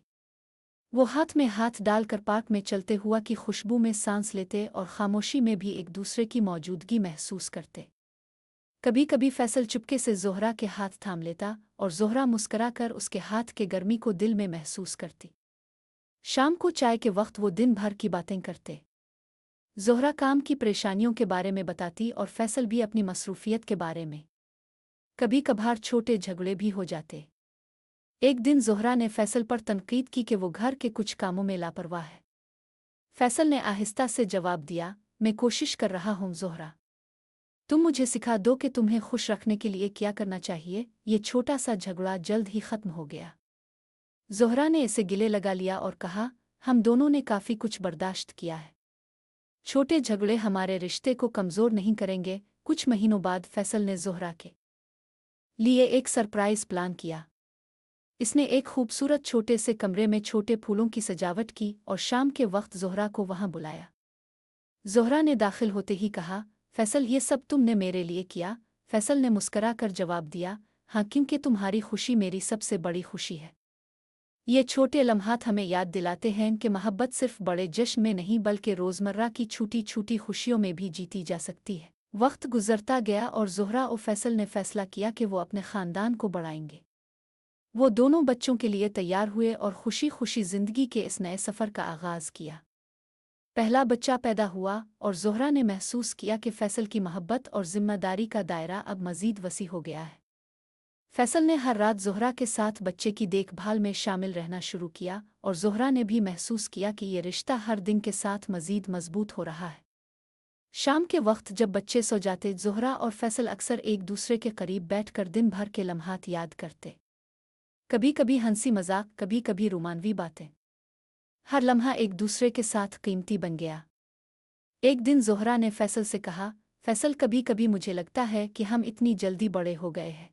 वो हाथ में हाथ डालकर पार्क में चलते हुआ की खुशबू में सांस लेते और खामोशी में भी एक दूसरे की मौजूदगी महसूस करते। कभी कभी फैसल चुपके से ज़ोहरा के हाथ थाम लेता और ज़ोहरा मुस्कराकर उसके हाथ के गर्मी को दिल में महसूस करती। शाम को चाय के वक्त वो दिन भर की बातें करते। ज़ोहरा काम की परेशानियों के बारे में बताती और फैसल भी अपनी मसरूफियत के बारे में। कभी कभार छोटे झगड़े भी हो जाते। एक दिन ज़ोहरा ने फैसल पर तनकीद की कि वो घर के कुछ कामों में लापरवाह है। फैसल ने आहिस्ता से जवाब दिया, मैं कोशिश कर रहा हूँ ज़ोहरा। तुम मुझे सिखा दो कि तुम्हें खुश रखने के लिए क्या करना चाहिए। ये छोटा सा झगड़ा जल्द ही खत्म हो गया। ज़ोहरा ने इसे गिले लगा लिया और कहा, हम दोनों ने काफ़ी कुछ बर्दाश्त किया है। छोटे झगड़े हमारे रिश्ते को कमज़ोर नहीं करेंगे। कुछ महीनों बाद फैसल ने ज़ोहरा के लिए एक सरप्राइज़ प्लान किया। इसने एक खूबसूरत छोटे से कमरे में छोटे फूलों की सजावट की और शाम के वक्त ज़ोहरा को वहां बुलाया। ज़ोहरा ने दाखिल होते ही कहा, फैसल ये सब तुमने मेरे लिए किया। फैसल ने मुस्करा कर जवाब दिया, हाँ, क्योंकि तुम्हारी खुशी मेरी सबसे बड़ी खुशी है। ये छोटे लम्हात हमें याद दिलाते हैं कि मोहब्बत सिर्फ बड़े जश्न में नहीं बल्कि रोज़मर्रा की छोटी छोटी खुशियों में भी जीती जा सकती है। वक्त गुजरता गया और ज़ोहरा और फैसल ने फैसला किया कि वो अपने ख़ानदान को बढ़ाएंगे। वो दोनों बच्चों के लिए तैयार हुए और खुशी खुशी जिंदगी के इस नए सफ़र का आगाज़ किया। पहला बच्चा पैदा हुआ और ज़ोहरा ने महसूस किया कि फैसल की मोहब्बत और जिम्मेदारी का दायरा अब मज़ीद वसी हो गया है। फैसल ने हर रात ज़ोहरा के साथ बच्चे की देखभाल में शामिल रहना शुरू किया और ज़ोहरा ने भी महसूस किया कि ये रिश्ता हर दिन के साथ मज़ीद मजबूत हो रहा है। शाम के वक्त जब बच्चे सो जाते, ज़ोहरा और फैसल अक्सर एक दूसरे के करीब बैठकर दिन भर के लम्हात याद करते। कभी कभी हंसी मजाक, कभी कभी रोमानवी बातें। हर लम्हा एक दूसरे के साथ कीमती बन गया। एक दिन ज़ोहरा ने फैसल से कहा, फैसल कभी कभी मुझे लगता है कि हम इतनी जल्दी बड़े हो गए हैं।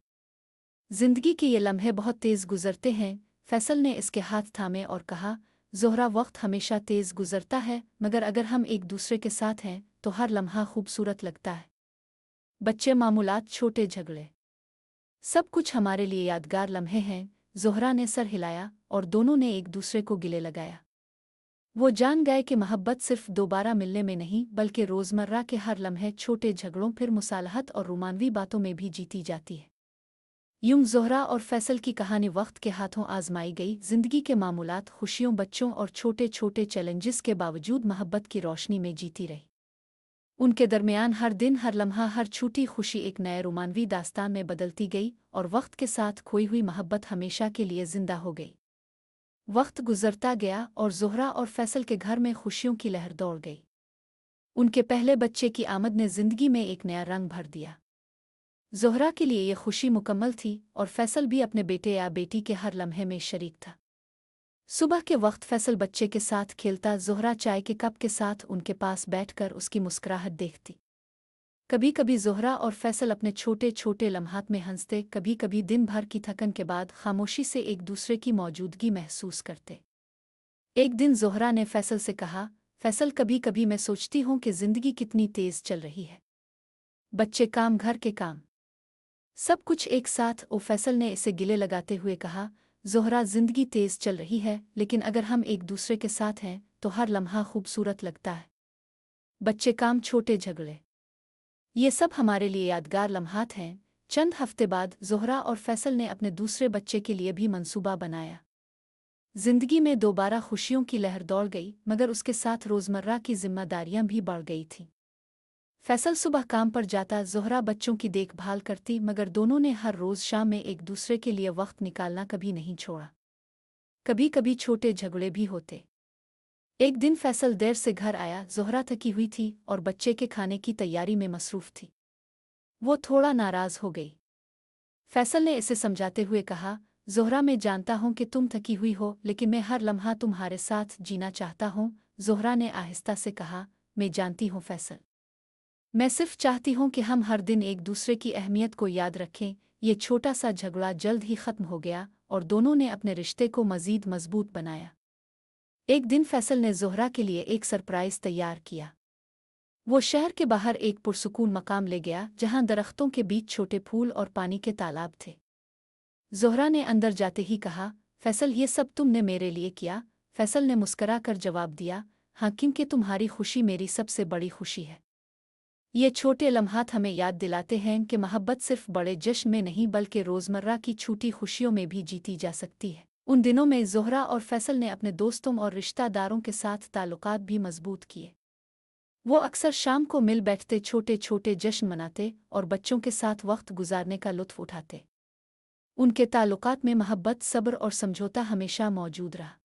जिंदगी के ये लम्हे बहुत तेज़ गुजरते हैं। फैसल ने इसके हाथ थामे और कहा, ज़ोहरा वक्त हमेशा तेज़ गुजरता है, मगर अगर हम एक दूसरे के साथ हैं तो हर लम्हा खूबसूरत लगता है। बच्चे, मामूलात, छोटे झगड़े, सब कुछ हमारे लिए यादगार लम्हे हैं। ज़ोहरा ने सर हिलाया और दोनों ने एक दूसरे को गिले लगाया। वो जान गए कि मोहब्बत सिर्फ दोबारा मिलने में नहीं बल्कि रोज़मर्रा के हर लम्हे, छोटे झगड़ों, फिर मुसालहत और रोमानवी बातों में भी जीती जाती है। यूं ज़ोहरा और फैसल की कहानी वक्त के हाथों आजमाई गई। जिंदगी के मामूलात, खुशियों, बच्चों और छोटे छोटे चैलेंजेस के बावजूद मोहब्बत की रोशनी में जीती रही। उनके दरमियान हर दिन, हर लम्हा, हर छोटी खुशी एक नए रोमानवी दास्तान में बदलती गई और वक्त के साथ खोई हुई मोहब्बत हमेशा के लिए जिंदा हो गई। वक्त गुजरता गया और ज़ोहरा और फैसल के घर में खुशियों की लहर दौड़ गई। उनके पहले बच्चे की आमद ने जिंदगी में एक नया रंग भर दिया। ज़ोहरा के लिए यह खुशी मुकम्मल थी और फैसल भी अपने बेटे या बेटी के हर लम्हे में शरीक था। सुबह के वक्त फैसल बच्चे के साथ खेलता, ज़ोहरा चाय के कप के साथ उनके पास बैठकर उसकी मुस्कुराहट देखती। कभी कभी ज़ोहरा और फैसल अपने छोटे छोटे लम्हात में हंसते, कभी कभी दिन भर की थकन के बाद खामोशी से एक दूसरे की मौजूदगी महसूस करते। एक दिन ज़ोहरा ने फैसल से कहा, फैसल कभी कभी मैं सोचती हूँ कि ज़िंदगी कितनी तेज़ चल रही है। बच्चे, काम, घर के काम, सब कुछ एक साथ। ओ फैसल ने इसे गिले लगाते हुए कहा, ज़ोहरा, ज़िंदगी तेज़ चल रही है, लेकिन अगर हम एक दूसरे के साथ हैं तो हर लम्हा खूबसूरत लगता है। बच्चे, काम, छोटे झगड़े, ये सब हमारे लिए यादगार लम्हात हैं। चंद हफ्ते बाद ज़ोहरा और फैसल ने अपने दूसरे बच्चे के लिए भी मंसूबा बनाया। जिंदगी में दोबारा खुशियों की लहर दौड़ गई, मगर उसके साथ रोज़मर्रा की जिम्मेदारियां भी बढ़ गई थीं। फैसल सुबह काम पर जाता, ज़ोहरा बच्चों की देखभाल करती, मगर दोनों ने हर रोज़ शाम में एक दूसरे के लिए वक्त निकालना कभी नहीं छोड़ा। कभी कभी छोटे झगड़े भी होते। एक दिन फैसल देर से घर आया, ज़ोहरा थकी हुई थी और बच्चे के खाने की तैयारी में मसरूफ़ थी। वो थोड़ा नाराज़ हो गई। फैसल ने इसे समझाते हुए कहा, ज़ोहरा, मैं जानता हूँ कि तुम थकी हुई हो, लेकिन मैं हर लम्हा तुम्हारे साथ जीना चाहता हूँ। ज़ोहरा ने आहिस्ता से कहा, मैं जानती हूँ फैसल, मैं सिर्फ चाहती हूँ कि हम हर दिन एक दूसरे की अहमियत को याद रखें। ये छोटा सा झगड़ा जल्द ही खत्म हो गया और दोनों ने अपने रिश्ते को मज़ीद मजबूत बनाया। एक दिन फैसल ने ज़ोहरा के लिए एक सरप्राइज़ तैयार किया। वो शहर के बाहर एक पुरसुकून मकाम ले गया जहाँ दरख्तों के बीच छोटे फूल और पानी के तालाब थे। ज़ोहरा ने अंदर जाते ही कहा, फैसल, ये सब तुमने मेरे लिए किया। फैसल ने मुस्करा कर जवाब दिया, हाँ, क्योंकि तुम्हारी खुशी मेरी सबसे बड़ी खुशी है। ये छोटे लम्हात हमें याद दिलाते हैं कि मोहब्बत सिर्फ बड़े जश्न में नहीं बल्कि रोज़मर्रा की छोटी खुशियों में भी जीती जा सकती है। उन दिनों में ज़ोहरा और फैसल ने अपने दोस्तों और रिश्तेदारों के साथ ताल्लुकात भी मजबूत किए। वो अक्सर शाम को मिल बैठते, छोटे छोटे जश्न मनाते और बच्चों के साथ वक्त गुजारने का लुत्फ उठाते। उनके ताल्लुकात में मोहब्बत, सब्र और समझौता हमेशा मौजूद रहा।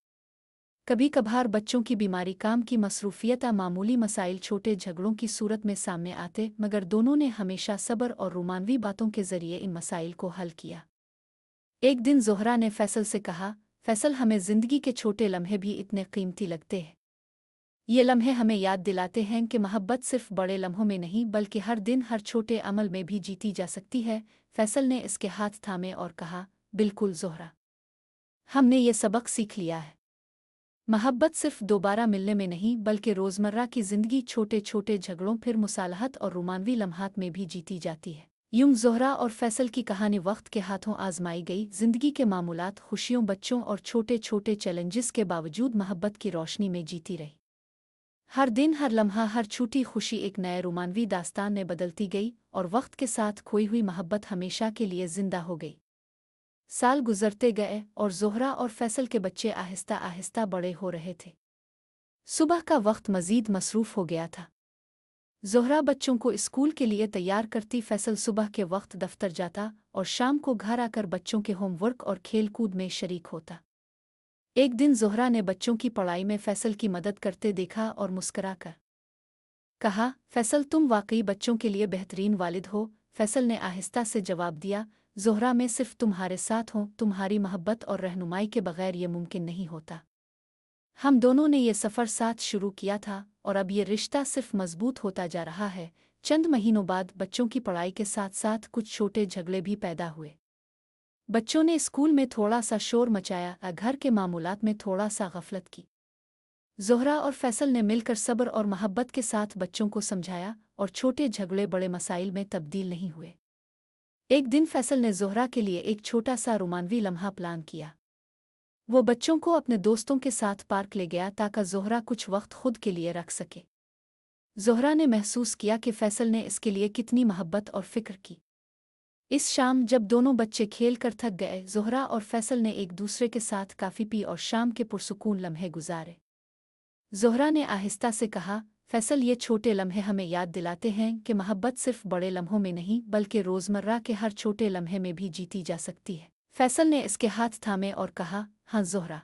कभी कभार बच्चों की बीमारी, काम की मसरूफियत या मामूली मसाइल छोटे झगड़ों की सूरत में सामने आते, मगर दोनों ने हमेशा सब्र और रुमानवी बातों के जरिए इन मसाइल को हल किया। एक दिन ज़ोहरा ने फैसल से कहा, फैसल, हमें ज़िंदगी के छोटे लम्हे भी इतने कीमती लगते हैं। ये लम्हे हमें याद दिलाते हैं कि मोहब्बत सिर्फ बड़े लम्हों में नहीं बल्कि हर दिन, हर छोटे अमल में भी जीती जा सकती है। फैसल ने इसके हाथ थामे और कहा, बिल्कुल ज़ोहरा, हमने ये सबक सीख लिया है। मोहब्बत सिर्फ दोबारा मिलने में नहीं बल्कि रोज़मर्रा की ज़िंदगी, छोटे छोटे झगड़ों, फिर मुसालहत और रुमानवी लम्हात में भी जीती जाती है। यूं ज़ोहरा और फैसल की कहानी वक्त के हाथों आजमाई गई ज़िंदगी के मामूलात, खुशियों, बच्चों और छोटे छोटे चैलेंजेस के बावजूद मोहब्बत की रोशनी में जीती रही। हर दिन, हर लम्हा, हर छोटी खुशी एक नए रोमानवी दास्तान में बदलती गई और वक्त के साथ खोई हुई मोहब्बत हमेशा के लिए जिंदा हो गई। साल गुजरते गए और ज़ोहरा और फैसल के बच्चे आहिस्ता आहिस्ता बड़े हो रहे थे। सुबह का वक्त मज़ीद मसरूफ़ हो गया था। ज़ोहरा बच्चों को स्कूल के लिए तैयार करती, फैसल सुबह के वक्त दफ्तर जाता और शाम को घर आकर बच्चों के होमवर्क और खेल कूद में शरीक होता। एक दिन ज़ोहरा ने बच्चों की पढ़ाई में फैसल की मदद करते देखा और मुस्करा कर कहा, फैसल, तुम वाकई बच्चों के लिए बेहतरीन वालिद हो। फैसल ने आहिस्ता से जवाब दिया, ज़ोहरा, मैं सिर्फ तुम्हारे साथ हूँ, तुम्हारी मोहब्बत और रहनुमाई के बगैर ये मुमकिन नहीं होता। हम दोनों ने ये सफ़र साथ शुरू किया था और अब ये रिश्ता सिर्फ मजबूत होता जा रहा है। चंद महीनों बाद बच्चों की पढ़ाई के साथ साथ कुछ छोटे झगड़े भी पैदा हुए। बच्चों ने स्कूल में थोड़ा सा शोर मचाया, घर के मामूलात में थोड़ा सा गफलत की। ज़ोहरा और फैसल ने मिलकर सब्र और मोहब्बत के साथ बच्चों को समझाया और छोटे झगड़े बड़े मसाइल में तब्दील नहीं हुए। एक दिन फैसल ने ज़ोहरा के लिए एक छोटा सा रोमानवी लम्हा प्लान किया। वो बच्चों को अपने दोस्तों के साथ पार्क ले गया ताकि ज़ोहरा कुछ वक्त खुद के लिए रख सके। ज़ोहरा ने महसूस किया कि फैसल ने इसके लिए कितनी मोहब्बत और फ़िक्र की। इस शाम जब दोनों बच्चे खेल कर थक गए, ज़ोहरा और फैसल ने एक दूसरे के साथ काफ़ी पी और शाम के पुरसुकून लम्हे गुजारे। ज़ोहरा ने आहिस्ता से कहा, फैसल, ये छोटे लम्हे हमें याद दिलाते हैं कि मोहब्बत सिर्फ बड़े लम्हों में नहीं बल्कि रोज़मर्रा के हर छोटे लम्हे में भी जीती जा सकती है। फैसल ने इसके हाथ थामे और कहा, हाँ ज़ोहरा,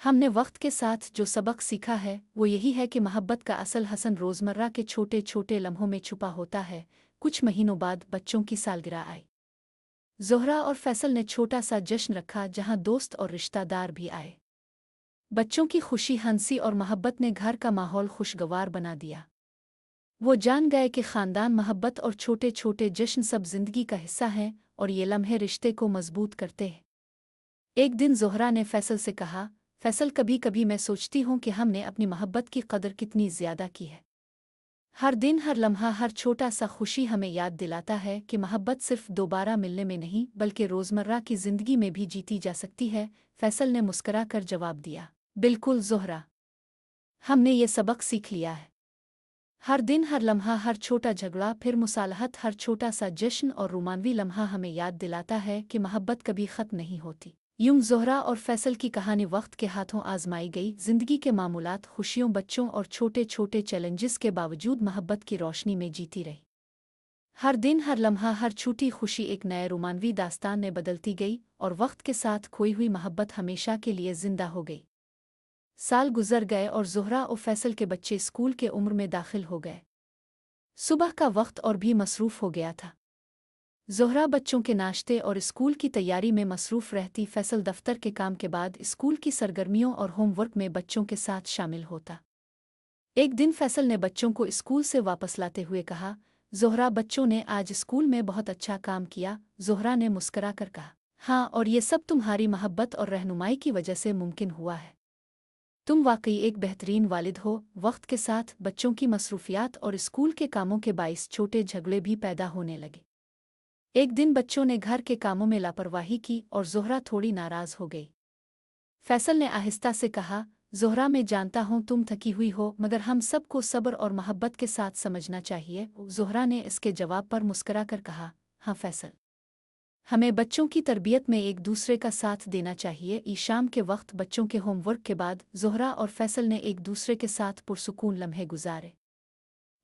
हमने वक्त के साथ जो सबक सीखा है वो यही है कि मोहब्बत का असल हसन रोज़मर्रा के छोटे छोटे लम्हों में छुपा होता है। कुछ महीनों बाद बच्चों की सालगिरह आई। ज़ोहरा और फैसल ने छोटा सा जश्न रखा जहां दोस्त और रिश्तेदार भी आए। बच्चों की खुशी, हंसी और मोहब्बत ने घर का माहौल खुशगवार बना दिया। वो जान गए कि ख़ानदान, मोहब्बत और छोटे छोटे जश्न सब जिंदगी का हिस्सा हैं और ये लम्हे रिश्ते को मजबूत करते हैं। एक दिन ज़ोहरा ने फैसल से कहा, फैसल, कभी कभी मैं सोचती हूँ कि हमने अपनी मोहब्बत की कदर कितनी ज़्यादा की है। हर दिन, हर लम्हा, हर छोटा सा खुशी हमें याद दिलाता है कि मोहब्बत सिर्फ दोबारा मिलने में नहीं बल्कि रोज़मर्रा की ज़िंदगी में भी जीती जा सकती है। फैसल ने मुस्करा कर जवाब दिया, बिल्कुल ज़ोहरा, हमने ये सबक सीख लिया है। हर दिन, हर लम्हा, हर छोटा झगड़ा, फिर मुसालहत, हर छोटा सा जश्न और रोमानवी लम्हा हमें याद दिलाता है कि मोहब्बत कभी ख़त्म नहीं होती। यूं ज़ोहरा और फैसल की कहानी वक्त के हाथों आजमाई गई ज़िंदगी के मामूलात, खुशियों, बच्चों और छोटे छोटे चैलेंजेस के बावजूद मोहब्बत की रोशनी में जीती रही। हर दिन, हर लम्हा, हर छोटी खुशी एक नए रोमानवी दास्तान में बदलती गई और वक्त के साथ खोई हुई मोहब्बत हमेशा के लिए जिंदा हो गई। साल गुजर गए और ज़ोहरा और फैसल के बच्चे स्कूल के उम्र में दाखिल हो गए। सुबह का वक्त और भी मसरूफ़ हो गया था। ज़ोहरा बच्चों के नाश्ते और स्कूल की तैयारी में मसरूफ़ रहती, फैसल दफ्तर के काम के बाद स्कूल की सरगर्मियों और होमवर्क में बच्चों के साथ शामिल होता। एक दिन फैसल ने बच्चों को स्कूल से वापस लाते हुए कहा, ज़ोहरा, बच्चों ने आज स्कूल में बहुत अच्छा काम किया। ज़ोहरा ने मुस्करा कर कहा, हाँ, और ये सब तुम्हारी मोहब्बत और रहनुमाई की वजह से मुमकिन हुआ है। तुम वाकई एक बेहतरीन वालिद हो। वक्त के साथ बच्चों की मसरूफियात और स्कूल के कामों के बाइस छोटे झगड़े भी पैदा होने लगे। एक दिन बच्चों ने घर के कामों में लापरवाही की और ज़ोहरा थोड़ी नाराज़ हो गई। फैसल ने आहिस्ता से कहा, ज़ोहरा मैं जानता हूँ तुम थकी हुई हो, मगर हम सबको सब्र और मोहब्बत के साथ समझना चाहिए। ज़ोहरा ने इसके जवाब पर मुस्करा कर कहा, हाँ फैसल, हमें बच्चों की तरबियत में एक दूसरे का साथ देना चाहिए। शाम के वक्त बच्चों के होमवर्क के बाद ज़ोहरा और फैसल ने एक दूसरे के साथ पुरसुकून लम्हे गुजारे।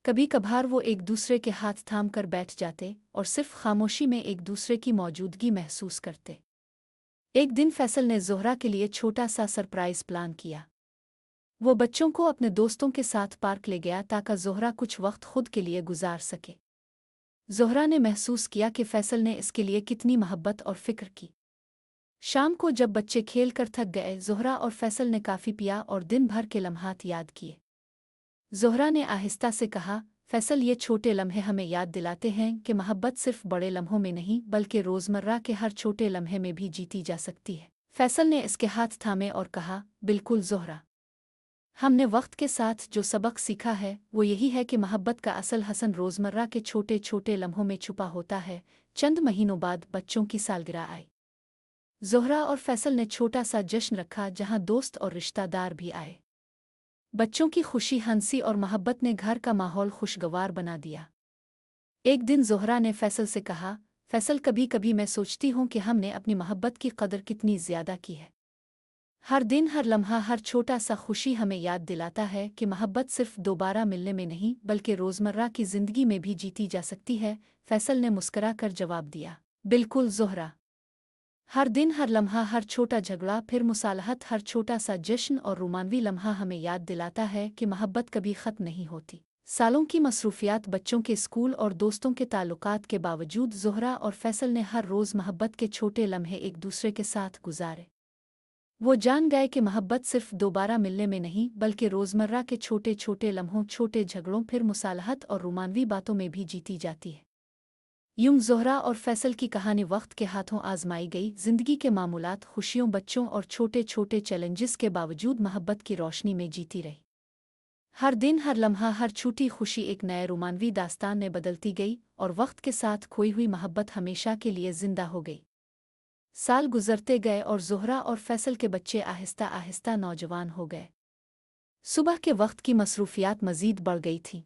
कभी कभार वो एक दूसरे के हाथ थाम कर बैठ जाते और सिर्फ खामोशी में एक दूसरे की मौजूदगी महसूस करते। एक दिन फैसल ने ज़ोहरा के लिए छोटा सा सरप्राइज़ प्लान किया। वो बच्चों को अपने दोस्तों के साथ पार्क ले गया ताकि ज़ोहरा कुछ वक्त खुद के लिए गुजार सके। ज़ोहरा ने महसूस किया कि फैसल ने इसके लिए कितनी मोहब्बत और फ़िक्र की। शाम को जब बच्चे खेल कर थक गए, ज़ोहरा और फैसल ने काफ़ी पिया और दिन भर के लम्हात याद किए। ज़ोहरा ने आहिस्ता से कहा, फैसल ये छोटे लम्हे हमें याद दिलाते हैं कि मोहब्बत सिर्फ बड़े लम्हों में नहीं बल्कि रोज़मर्रा के हर छोटे लम्हे में भी जीती जा सकती है। फैसल ने इसके हाथ थामे और कहा, बिल्कुल ज़ोहरा, हमने वक्त के साथ जो सबक सीखा है वो यही है कि मोहब्बत का असल हसन रोज़मर्रा के छोटे छोटे लम्हों में छुपा होता है। चंद महीनों बाद बच्चों की सालगिरह आई। ज़ोहरा और फैसल ने छोटा सा जश्न रखा जहां दोस्त और रिश्तेदार भी आए। बच्चों की खुशी, हंसी और मोहब्बत ने घर का माहौल खुशगवार बना दिया। एक दिन ज़ोहरा ने फैसल से कहा, फैसल कभी कभी मैं सोचती हूँ कि हमने अपनी मोहब्बत की कदर कितनी ज़्यादा की है। हर दिन, हर लम्हा, हर छोटा सा खुशी हमें याद दिलाता है कि मोहब्बत सिर्फ दोबारा मिलने में नहीं बल्कि रोज़मर्रा की ज़िंदगी में भी जीती जा सकती है। फैसल ने मुस्करा कर जवाब दिया, बिल्कुल ज़ोहरा, हर दिन, हर लम्हा, हर छोटा झगड़ा, फिर मुसालहत, हर छोटा सा जश्न और रोमानवी लम्हा हमें याद दिलाता है कि मोहब्बत कभी ख़त्म नहीं होती। सालों की मसरूफियात, बच्चों के स्कूल और दोस्तों के ताल्लुकात के बावजूद ज़ोहरा और फैसल ने हर रोज़ मोहब्बत के छोटे लम्हे एक दूसरे के साथ गुजारे। वो जान गए कि मोहब्बत सिर्फ दोबारा मिलने में नहीं बल्कि रोज़मर्रा के छोटे छोटे लम्हों, छोटे झगड़ों, फिर मुसालहत और रोमानवी बातों में भी जीती जाती है। यूं ज़ोहरा और फैसल की कहानी वक्त के हाथों आजमाई गई। ज़िंदगी के मामूलात, खुशियों, बच्चों और छोटे छोटे चैलेंजेस के बावजूद मोहब्बत की रोशनी में जीती रही। हर दिन, हर लम्हा, हर छोटी खुशी एक नए रोमानवी दास्तान में बदलती गई और वक्त के साथ खोई हुई मोहब्बत हमेशा के लिए जिंदा हो गई। साल गुजरते गए और ज़ोहरा और फैसल के बच्चे आहिस्ता आहिस्ता नौजवान हो गए। सुबह के वक्त की मसरूफियात मज़ीद बढ़ गई थीं।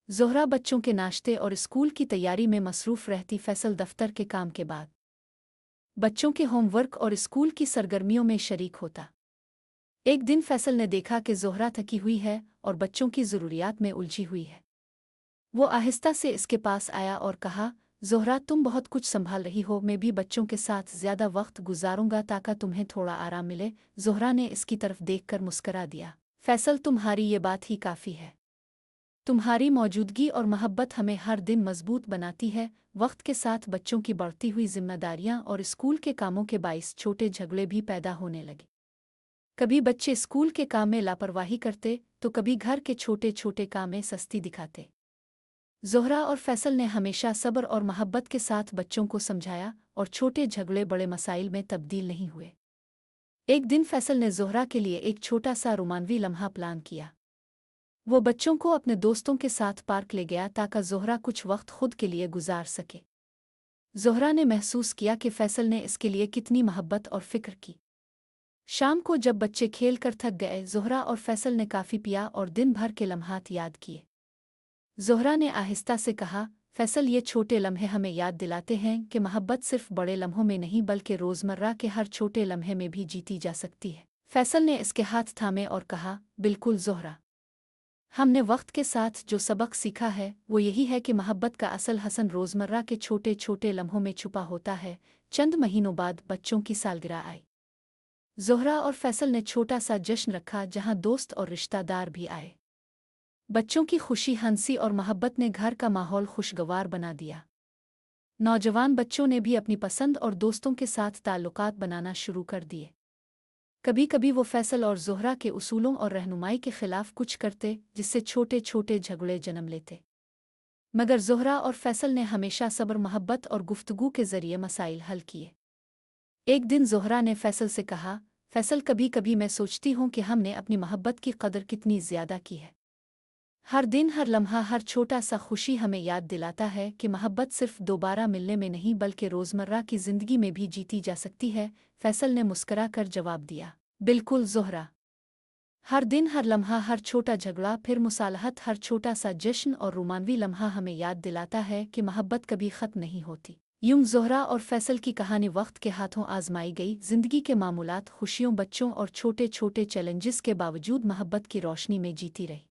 ज़ोहरा बच्चों के नाश्ते और स्कूल की तैयारी में मसरूफ़ रहती, फैसल दफ्तर के काम के बाद बच्चों के होमवर्क और स्कूल की सरगर्मियों में शरीक होता। एक दिन फैसल ने देखा कि ज़ोहरा थकी हुई है और बच्चों की ज़रूरियात में उलझी हुई है। वो आहिस्ता से इसके पास आया और कहा, ज़ोहरा तुम बहुत कुछ संभाल रही हो, मैं भी बच्चों के साथ ज़्यादा वक्त गुजारूंगा ताकि तुम्हें थोड़ा आराम मिले। ज़ोहरा ने इसकी तरफ देखकर मुस्करा दिया, फैसल तुम्हारी ये बात ही काफ़ी है। तुम्हारी मौजूदगी और मोहब्बत हमें हर दिन मजबूत बनाती है। वक्त के साथ बच्चों की बढ़ती हुई जिम्मेदारियां और स्कूल के कामों के बाइस छोटे झगड़े भी पैदा होने लगे। कभी बच्चे स्कूल के काम में लापरवाही करते तो कभी घर के छोटे छोटे काम में सस्ती दिखाते। ज़ोहरा और फैसल ने हमेशा सब्र और मोहब्बत के साथ बच्चों को समझाया और छोटे झगड़े बड़े मसाइल में तब्दील नहीं हुए। एक दिन फैसल ने ज़ोहरा के लिए एक छोटा सा रोमानवी लम्हा प्लान किया। वो बच्चों को अपने दोस्तों के साथ पार्क ले गया ताकि ज़ोहरा कुछ वक्त खुद के लिए गुजार सके। ज़ोहरा ने महसूस किया कि फैसल ने इसके लिए कितनी मोहब्बत और फ़िक्र की। शाम को जब बच्चे खेल कर थक गए, ज़ोहरा और फैसल ने काफ़ी पिया और दिन भर के लम्हात याद किए। ज़ोहरा ने आहिस्ता से कहा, फैसल ये छोटे लम्हे हमें याद दिलाते हैं कि मोहब्बत सिर्फ बड़े लम्हों में नहीं बल्कि रोज़मर्रा के हर छोटे लम्हे में भी जीती जा सकती है। फैसल ने इसके हाथ थामे और कहा, बिल्कुल ज़ोहरा, हमने वक्त के साथ जो सबक सीखा है वो यही है कि मोहब्बत का असल हसन रोज़मर्रा के छोटे छोटे लम्हों में छुपा होता है। चंद महीनों बाद बच्चों की सालगिरह आई। ज़ोहरा और फैसल ने छोटा सा जश्न रखा जहां दोस्त और रिश्तेदार भी आए। बच्चों की खुशी, हंसी और मोहब्बत ने घर का माहौल खुशगवार बना दिया। नौजवान बच्चों ने भी अपनी पसंद और दोस्तों के साथ ताल्लुकात बनाना शुरू कर दिए। कभी कभी वो फैसल और ज़ोहरा के उसूलों और रहनुमाई के खिलाफ कुछ करते जिससे छोटे छोटे झगड़े जन्म लेते, मगर ज़ोहरा और फैसल ने हमेशा सब्र, मोहब्बत और गुफ्तगू के ज़रिए मसाइल हल किए। एक दिन ज़ोहरा ने फैसल से कहा, फैसल कभी कभी मैं सोचती हूँ कि हमने अपनी मोहब्बत की कदर कितनी ज़्यादा की है। हर दिन हर लम्हा हर छोटा सा खुशी हमें याद दिलाता है कि मोहब्बत सिर्फ दोबारा मिलने में नहीं बल्कि रोज़मर्रा की ज़िंदगी में भी जीती जा सकती है। फैसल ने मुस्करा कर जवाब दिया, बिल्कुल ज़ोहरा। हर दिन हर लम्हा हर छोटा झगड़ा फिर मुसालहत हर छोटा सा जश्न और रोमानवी लम्हा हमें याद दिलाता है कि मोहब्बत कभी ख़त्म नहीं होती। यूं ज़ोहरा और फैसल की कहानी वक्त के हाथों आजमाई गई। ज़िंदगी के मामूलात, खुशियों, बच्चों और छोटे छोटे चैलेंजेस के बावजूद मोहब्बत की रोशनी में जीती रही।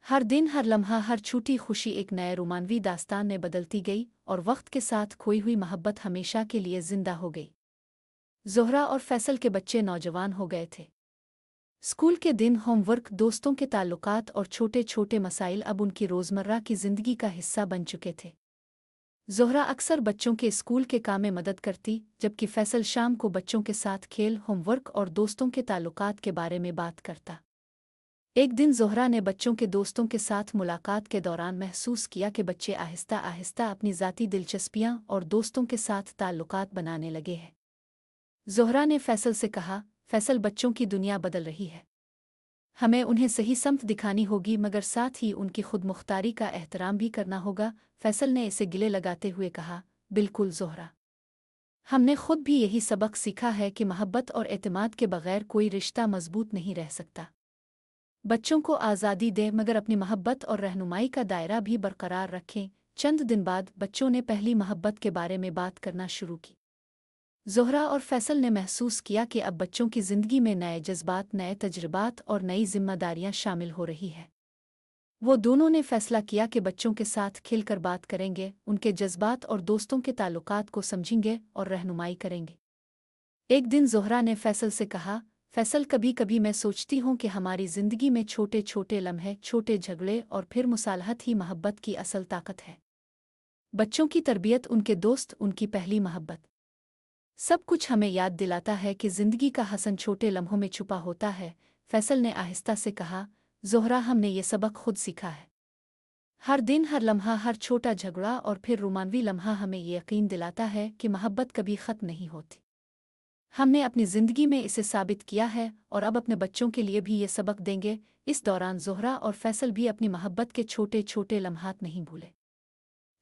हर दिन हर लम्हा हर छोटी खुशी एक नए रोमानवी दास्तान में बदलती गई और वक्त के साथ खोई हुई मोहब्बत हमेशा के लिए जिंदा हो गई। ज़ोहरा और फैसल के बच्चे नौजवान हो गए थे। स्कूल के दिन, होमवर्क, दोस्तों के ताल्लुकात और छोटे छोटे मसाइल अब उनकी रोज़मर्रा की ज़िंदगी का हिस्सा बन चुके थे। ज़ोहरा अक्सर बच्चों के स्कूल के काम में मदद करती, जबकि फैसल शाम को बच्चों के साथ खेल, होमवर्क और दोस्तों के ताल्लुकात के बारे में बात करता। एक दिन ज़ोहरा ने बच्चों के दोस्तों के साथ मुलाकात के दौरान महसूस किया कि बच्चे आहिस्ता आहिस्ता अपनी ज़ाती दिलचस्पियां और दोस्तों के साथ ताल्लुकात बनाने लगे हैं। ज़ोहरा ने फैसल से कहा, फैसल, बच्चों की दुनिया बदल रही है। हमें उन्हें सही समत दिखानी होगी, मगर साथ ही उनकी खुदमुख्तारी का एहतराम भी करना होगा। फैसल ने इसे गिले लगाते हुए कहा, बिल्कुल ज़ोहरा। हमने खुद भी यही सबक सीखा है कि मोहब्बत और एतमाद के बगैर कोई रिश्ता मजबूत नहीं रह सकता। बच्चों को आज़ादी दें, मगर अपनी मोहब्बत और रहनुमाई का दायरा भी बरकरार रखें। चंद दिन बाद बच्चों ने पहली मोहब्बत के बारे में बात करना शुरू की। ज़ोहरा और फैसल ने महसूस किया कि अब बच्चों की ज़िंदगी में नए जज्बात, नए तजुर्बात और नई जिम्मेदारियां शामिल हो रही है। वो दोनों ने फैसला किया कि बच्चों के साथ खिलकर बात करेंगे, उनके जज्बात और दोस्तों के ताल्लुकात को समझेंगे और रहनुमाई करेंगे। एक दिन ज़ोहरा ने फैसल से कहा, फैसल, कभी कभी मैं सोचती हूँ कि हमारी ज़िंदगी में छोटे छोटे लम्हे, छोटे झगड़े और फिर मुसालहत ही मोहब्बत की असल ताकत है। बच्चों की तरबियत, उनके दोस्त, उनकी पहली मोहब्बत, सब कुछ हमें याद दिलाता है कि ज़िंदगी का हसन छोटे लम्हों में छुपा होता है। फैसल ने आहिस्ता से कहा, ज़ोहरा, हमने ये सबक खुद सीखा है। हर दिन हर लम्हा हर छोटा झगड़ा और फिर रोमानवी लम्हा हमें ये यकीन दिलाता है कि मोहब्बत कभी ख़त्म नहीं होती। हमने अपनी ज़िंदगी में इसे साबित किया है और अब अपने बच्चों के लिए भी ये सबक देंगे। इस दौरान ज़ोहरा और फैसल भी अपनी मोहब्बत के छोटे छोटे लम्हात नहीं भूले।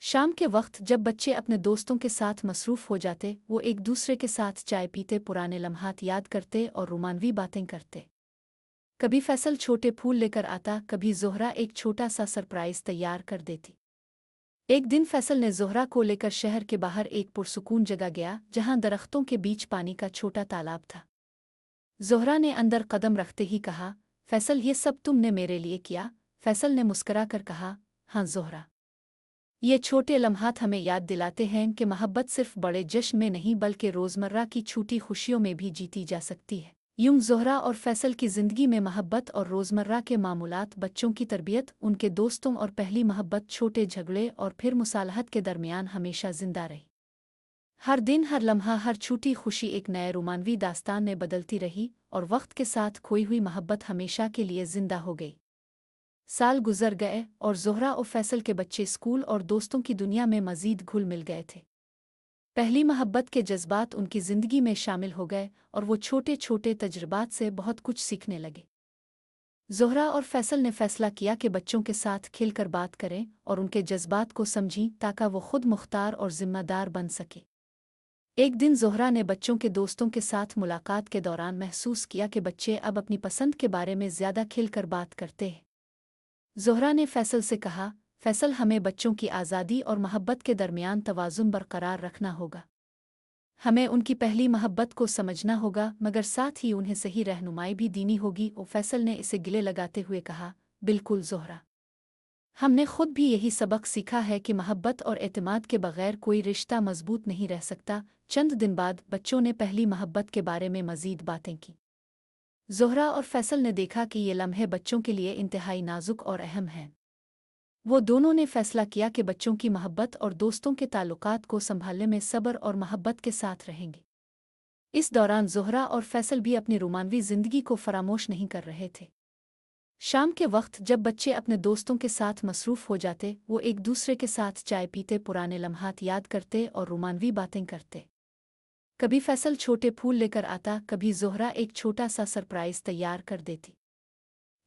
शाम के वक्त जब बच्चे अपने दोस्तों के साथ मसरूफ़ हो जाते, वो एक दूसरे के साथ चाय पीते, पुराने लम्हात याद करते और रोमानवी बातें करते। कभी फैसल छोटे फूल लेकर आता, कभी ज़ोहरा एक छोटा सा सरप्राइज़ तैयार कर देती। एक दिन फैसल ने ज़ोहरा को लेकर शहर के बाहर एक पुरसुकून जगह गया, जहां दरख्तों के बीच पानी का छोटा तालाब था। ज़ोहरा ने अंदर कदम रखते ही कहा, फैसल, ये सब तुमने मेरे लिए किया? फैसल ने मुस्करा कर कहा, हाँ ज़ोहरा। ये छोटे लम्हात हमें याद दिलाते हैं कि मोहब्बत सिर्फ बड़े जश्न में नहीं बल्कि रोज़मर्रा की छोटी खुशियों में भी जीती जा सकती है। यूं ज़ोहरा और फैसल की ज़िंदगी में मोहब्बत और रोज़मर्रा के मामूलात, बच्चों की तरबियत, उनके दोस्तों और पहली मोहब्बत, छोटे झगड़े और फिर मुसालहत के दरमियान हमेशा जिंदा रही। हर दिन हर लम्हा हर छोटी खुशी एक नए रोमानवी दास्तान में बदलती रही और वक्त के साथ खोई हुई मोहब्बत हमेशा के लिए जिंदा हो गई। साल गुजर गए और ज़ोहरा और फैसल के बच्चे स्कूल और दोस्तों की दुनिया में मज़ीद घुल मिल गए थे। पहली मोहब्बत के जज्बात उनकी ज़िंदगी में शामिल हो गए और वो छोटे छोटे तजुर्बात से बहुत कुछ सीखने लगे। ज़ोहरा और फैसल ने फैसला किया कि बच्चों के साथ खिलकर बात करें और उनके जज्बात को समझें, ताकि वो खुद मुख्तार और ज़िम्मेदार बन सके। एक दिन ज़ोहरा ने बच्चों के दोस्तों के साथ मुलाकात के दौरान महसूस किया कि बच्चे अब अपनी पसंद के बारे में ज़्यादा खिलकर बात करते हैं। ज़ोहरा ने फैसल से कहा, फैसल, हमें बच्चों की आज़ादी और मोहब्बत के दरमियान तवाज़ुन बरकरार रखना होगा। हमें उनकी पहली मोहब्बत को समझना होगा, मगर साथ ही उन्हें सही रहनुमाई भी देनी होगी। और फैसल ने इसे गिले लगाते हुए कहा, बिल्कुल ज़ोहरा। हमने खुद भी यही सबक सीखा है कि मोहब्बत और एतमाद के बगैर कोई रिश्ता मजबूत नहीं रह सकता। चंद दिन बाद बच्चों ने पहली मोहब्बत के बारे में मज़ीद बातें की। ज़ोहरा और फैसल ने देखा कि ये लम्हे बच्चों के लिए इंतहाई नाजुक और अहम हैं। वो दोनों ने फैसला किया कि बच्चों की मोहब्बत और दोस्तों के ताल्लुकात को संभालने में सब्र और मोहब्बत के साथ रहेंगे। इस दौरान ज़ोहरा और फैसल भी अपनी रोमानवी ज़िंदगी को फरामोश नहीं कर रहे थे। शाम के वक्त जब बच्चे अपने दोस्तों के साथ मसरूफ़ हो जाते, वो एक दूसरे के साथ चाय पीते, पुराने लम्हात याद करते और रोमानवी बातें करते। कभी फैसल छोटे फूल लेकर आता, कभी ज़ोहरा एक छोटा सा सरप्राइज़ तैयार कर देती।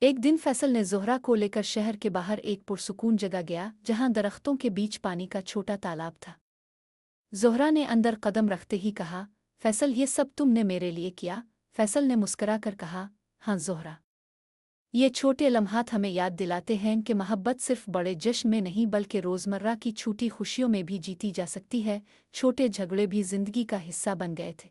एक दिन फैसल ने ज़ोहरा को लेकर शहर के बाहर एक पुरसुकून जगह गया जहां दरख्तों के बीच पानी का छोटा तालाब था। ज़ोहरा ने अंदर कदम रखते ही कहा, फैसल ये सब तुमने मेरे लिए किया? फैसल ने मुस्करा कर कहा, हाँ ज़ोहरा। ये छोटे लम्हात हमें याद दिलाते हैं कि मोहब्बत सिर्फ बड़े जश्न में नहीं बल्कि रोज़मर्रा की छोटी खुशियों में भी जीती जा सकती है। छोटे झगड़े भी ज़िंदगी का हिस्सा बन गए थे।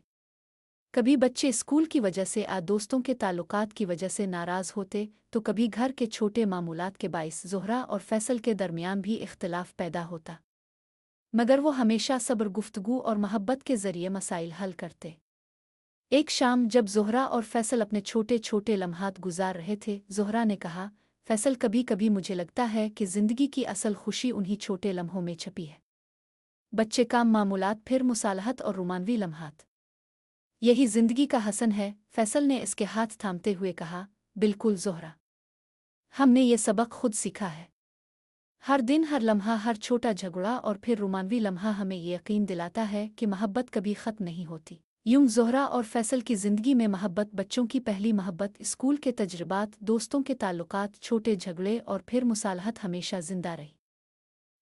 कभी बच्चे स्कूल की वजह से दोस्तों के ताल्लुकात की वजह से नाराज़ होते, तो कभी घर के छोटे मामूलात के बाइस ज़ोहरा और फैसल के दरमियान भी इख्तिलाफ पैदा होता। मगर वो हमेशा सब्र, गुफ्तगू और मोहब्बत के ज़रिए मसाइल हल करते। एक शाम जब ज़ोहरा और फैसल अपने छोटे छोटे लम्हात गुजार रहे थे, ज़ोहरा ने कहा, फैसल कभी कभी मुझे लगता है कि ज़िंदगी की असल खुशी उन्हीं छोटे लम्हों में छपी है। बच्चे, काम, मामूलात, फिर मुसालहत और रोमानवी लम्हात, यही ज़िंदगी का हसन है। फैसल ने इसके हाथ थामते हुए कहा, बिल्कुल ज़ोहरा, हमने ये सबक खुद सीखा है। हर दिन, हर लम्हा, हर छोटा झगड़ा और फिर रोमानवी लम्हा हमें ये यकीन दिलाता है कि मोहब्बत कभी ख़त्म नहीं होती। यूं ज़ोहरा और फैसल की ज़िंदगी में मोहब्बत, बच्चों की पहली मोहब्बत, स्कूल के तजुर्बात, दोस्तों के ताल्लुकात, छोटे झगड़े और फिर मुसालहत हमेशा जिंदा रही।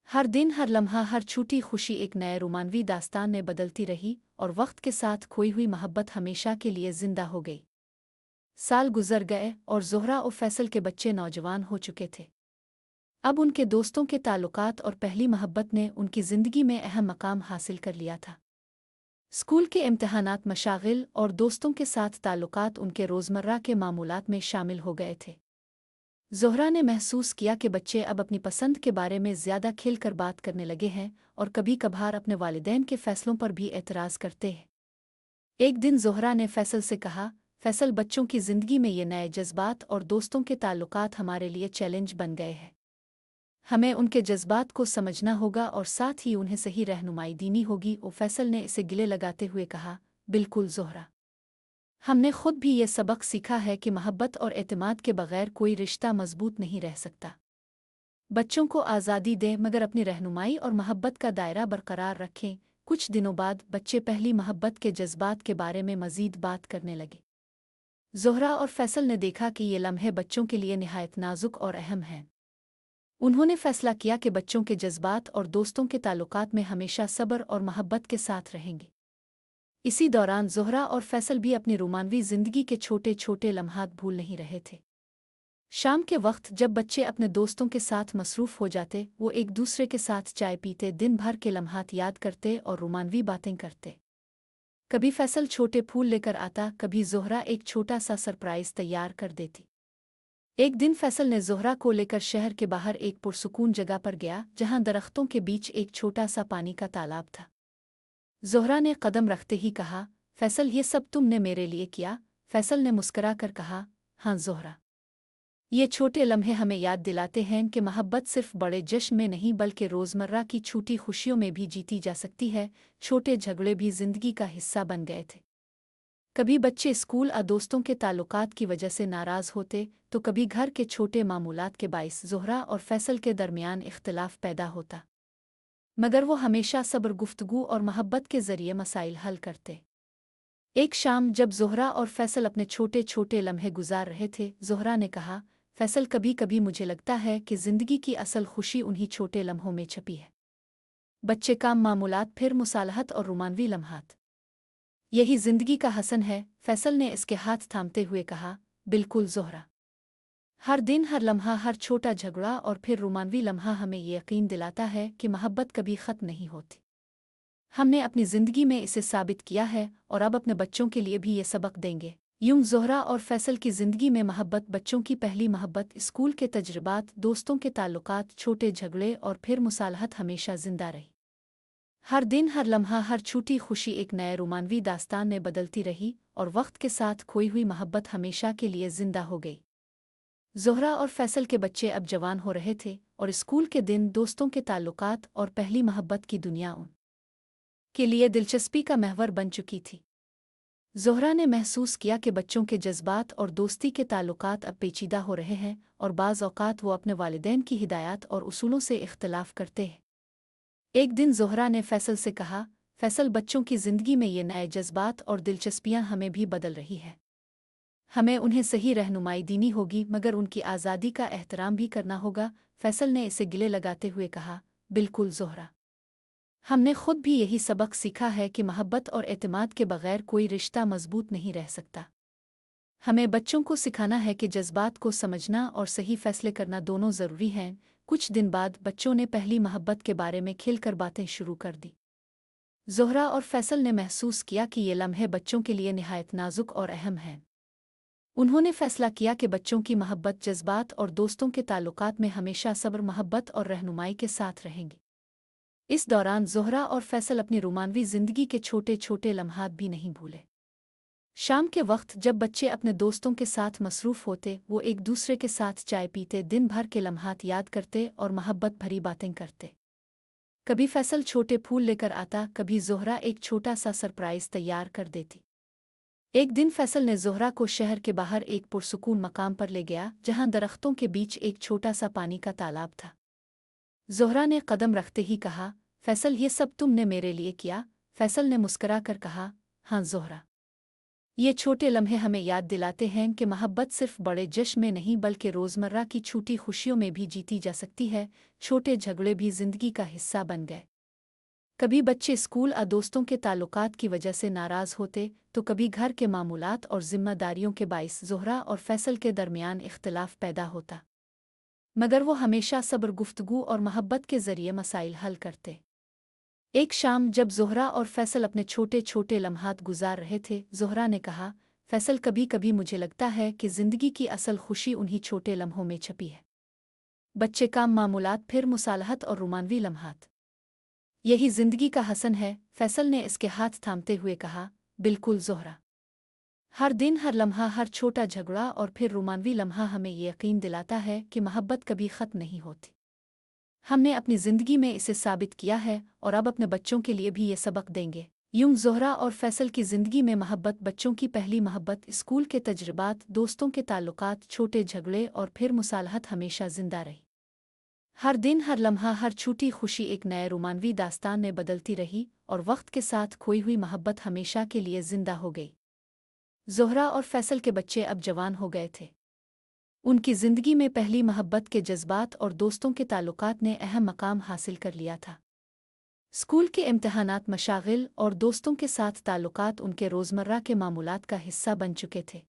हर दिन, हर लम्हा, हर छोटी खुशी एक नए रोमानवी दास्तान में बदलती रही और वक्त के साथ खोई हुई मोहब्बत हमेशा के लिए जिंदा हो गई। साल गुजर गए और ज़ोहरा और फैसल के बच्चे नौजवान हो चुके थे। अब उनके दोस्तों के ताल्लुकात और पहली मोहब्बत ने उनकी ज़िंदगी में अहम मकाम हासिल कर लिया था। स्कूल के इम्तिहानात, मशागिल और दोस्तों के साथ ताल्लुकात उनके रोज़मर्रा के मामूलात में शामिल हो गए थे। ज़ोहरा ने महसूस किया कि बच्चे अब अपनी पसंद के बारे में ज़्यादा खिलकर बात करने लगे हैं और कभी कभार अपने वालिदैन के फ़ैसलों पर भी एतराज़ करते हैं। एक दिन ज़ोहरा ने फैसल से कहा, फैसल, बच्चों की ज़िंदगी में ये नए जज्बात और दोस्तों के ताल्लुकात हमारे लिए चैलेंज बन गए हैं। हमें उनके जज्बात को समझना होगा और साथ ही उन्हें सही रहनुमाई देनी होगी। और फैसल ने इसे गिले लगाते हुए कहा, बिल्कुल ज़ोहरा, हमने खुद भी ये सबक सीखा है कि मोहब्बत और एतमाद के बगैर कोई रिश्ता मजबूत नहीं रह सकता। बच्चों को आज़ादी दें मगर अपनी रहनुमाई और मोहब्बत का दायरा बरकरार रखें। कुछ दिनों बाद बच्चे पहली मोहब्बत के जज्बात के बारे में मज़ीद बात करने लगे। ज़ोहरा और फैसल ने देखा कि ये लम्हे बच्चों के लिए निहायत नाजुक और अहम हैं। उन्होंने फैसला किया कि बच्चों के जज्बात और दोस्तों के ताल्लुकात में हमेशा सब्र और मोहब्बत के साथ रहेंगे। इसी दौरान ज़ोहरा और फैसल भी अपनी रोमानवी ज़िंदगी के छोटे छोटे लम्हात भूल नहीं रहे थे। शाम के वक्त जब बच्चे अपने दोस्तों के साथ मसरूफ़ हो जाते, वो एक दूसरे के साथ चाय पीते, दिन भर के लम्हात याद करते और रोमानवी बातें करते। कभी फैसल छोटे फूल लेकर आता, कभी ज़ोहरा एक छोटा सा सरप्राइज़ तैयार कर देती। एक दिन फैसल ने ज़ोहरा को लेकर शहर के बाहर एक पुरसुकून जगह पर गया जहां दरख्तों के बीच एक छोटा सा पानी का तालाब था। ज़ोहरा ने कदम रखते ही कहा, फैसल, ये सब तुमने मेरे लिए किया? फैसल ने मुस्करा कर कहा, हाँ ज़ोहरा। ये छोटे लम्हे हमें याद दिलाते हैं कि मोहब्बत सिर्फ बड़े जश्न में नहीं बल्कि रोज़मर्रा की छोटी खुशियों में भी जीती जा सकती है। छोटे झगड़े भी ज़िंदगी का हिस्सा बन गए थे। कभी बच्चे स्कूल और दोस्तों के ताल्लुकात की वजह से नाराज़ होते, तो कभी घर के छोटे मामूलात के बाइस ज़ोहरा और फैसल के दरमियान इख्तिलाफ पैदा होता। मगर वो हमेशा सब्र, गुफ्तगू और मोहब्बत के ज़रिए मसाइल हल करते। एक शाम जब ज़ोहरा और फैसल अपने छोटे छोटे लम्हे गुजार रहे थे, ज़ोहरा ने कहा, फैसल, कभी कभी मुझे लगता है कि ज़िंदगी की असल खुशी उन्हीं छोटे लम्हों में छपी है। बच्चे, काम, मामूलात, फिर मुसालहत और रोमानवी लम्हात, यही ज़िंदगी का हसन है। फैसल ने इसके हाथ थामते हुए कहा, बिल्कुल ज़ोहरा, हर दिन, हर लम्हा, हर छोटा झगड़ा और फिर रोमानवी लम्हा हमें ये यकीन दिलाता है कि मोहब्बत कभी ख़त्म नहीं होती। हमने अपनी ज़िंदगी में इसे साबित किया है और अब अपने बच्चों के लिए भी ये सबक देंगे। यूं ज़ोहरा और फैसल की ज़िंदगी में मोहब्बत, बच्चों की पहली मोहब्बत, स्कूल के तजुर्बात, दोस्तों के ताल्लुकात, छोटे झगड़े और फिर मुसालहत हमेशा जिंदा रही। हर दिन, हर लम्हा, हर छोटी खुशी एक नए रोमानवी दास्तान में बदलती रही और वक्त के साथ खोई हुई मोहब्बत हमेशा के लिए जिंदा हो गई। ज़ोहरा और फैसल के बच्चे अब जवान हो रहे थे और स्कूल के दिन, दोस्तों के ताल्लुकात और पहली मोहब्बत की दुनिया उन के लिए दिलचस्पी का महवर बन चुकी थी। ज़ोहरा ने महसूस किया कि बच्चों के जज्बात और दोस्ती के ताल्लुकात अब पेचीदा हो रहे हैं और बाज़ औक़ात वो अपने वालिदैन की हिदायत और उसूलों से इख्तिलाफ़ करते हैं। एक दिन ज़ोहरा ने फैसल से कहा, फैसल, बच्चों की ज़िंदगी में ये नए जज्बात और दिलचस्पियाँ हमें भी बदल रही है। हमें उन्हें सही रहनुमाई देनी होगी मगर उनकी आज़ादी का एहतराम भी करना होगा, फैसल ने इसे गिले लगाते हुए कहा। बिल्कुल ज़ोहरा, हमने खुद भी यही सबक सीखा है कि मोहब्बत और एतमाद के बगैर कोई रिश्ता मजबूत नहीं रह सकता। हमें बच्चों को सिखाना है कि जज्बात को समझना और सही फैसले करना दोनों ज़रूरी हैं। कुछ दिन बाद बच्चों ने पहली मोहब्बत के बारे में खिलकर बातें शुरू कर दी। ज़ोहरा और फैसल ने महसूस किया कि ये लम्हे बच्चों के लिए निहायत नाजुक और अहम हैं। उन्होंने फैसला किया कि बच्चों की मोहब्बत जज्बात और दोस्तों के ताल्लुकात में हमेशा सब्र, मोहब्बत और रहनुमाई के साथ रहेंगी। इस दौरान ज़ोहरा और फैसल अपनी रोमानवी ज़िंदगी के छोटे छोटे लम्हात भी नहीं भूले। शाम के वक्त जब बच्चे अपने दोस्तों के साथ मसरूफ़ होते, वो एक दूसरे के साथ चाय पीते, दिन भर के लम्हात याद करते और मोहब्बत भरी बातें करते। कभी फैसल छोटे फूल लेकर आता, कभी ज़ोहरा एक छोटा सा सरप्राइज़ तैयार कर देती। एक दिन फैसल ने ज़ोहरा को शहर के बाहर एक पुरसुकून मकाम पर ले गया, जहाँ दरख्तों के बीच एक छोटा सा पानी का तालाब था। ज़ोहरा ने कदम रखते ही कहा, फैसल ये सब तुमने मेरे लिए किया? फैसल ने मुस्करा कर कहा, हाँ ज़ोहरा, ये छोटे लम्हे हमें याद दिलाते हैं कि मोहब्बत सिर्फ बड़े जश्न में नहीं बल्कि रोज़मर्रा की छोटी खुशियों में भी जीती जा सकती है। छोटे झगड़े भी ज़िंदगी का हिस्सा बन गए। कभी बच्चे स्कूल और दोस्तों के ताल्लुकात की वजह से नाराज़ होते, तो कभी घर के मामूलात और ज़िम्मेदारियों के बाइस ज़ोहरा और फैसल के दरमियान इख्तिलाफ पैदा होता। मगर वो हमेशा सब्र, गुफ्तगू और मोहब्बत के ज़रिए मसाइल हल करते। एक शाम जब ज़ोहरा और फैसल अपने छोटे छोटे लम्हात गुजार रहे थे, ज़ोहरा ने कहा, फैसल कभी कभी मुझे लगता है कि ज़िंदगी की असल खुशी उन्हीं छोटे लम्हों में छपी है। बच्चे, काम, मामूलात, फिर मुसालहत और रोमानवी लम्हात, यही ज़िंदगी का हसन है। फैसल ने इसके हाथ थामते हुए कहा, बिल्कुल ज़ोहरा, हर दिन, हर लम्हा, हर छोटा झगड़ा और फिर रोमानवी लम्हा हमें ये यकीन दिलाता है कि मोहब्बत कभी ख़त्म नहीं होती। हमने अपनी ज़िंदगी में इसे साबित किया है और अब अपने बच्चों के लिए भी ये सबक देंगे। यूं ज़ोहरा और फैसल की ज़िंदगी में मोहब्बत, बच्चों की पहली मोहब्बत, स्कूल के तजुर्बात, दोस्तों के ताल्लुकात, छोटे झगड़े और फिर मुसालहत हमेशा ज़िंदा रही। हर दिन, हर लम्हा, हर छोटी खुशी एक नए रोमानवी दास्तान में बदलती रही और वक्त के साथ खोई हुई मोहब्बत हमेशा के लिए ज़िंदा हो गई। ज़ोहरा और फैसल के बच्चे अब जवान हो गए थे। उनकी ज़िंदगी में पहली मोहब्बत के जज्बात और दोस्तों के ताल्लुकात ने अहम मकाम हासिल कर लिया था। स्कूल के इम्तहानात, मशागिल और दोस्तों के साथ ताल्लुकात उनके रोज़मर्रा के मामूलात का हिस्सा बन चुके थे।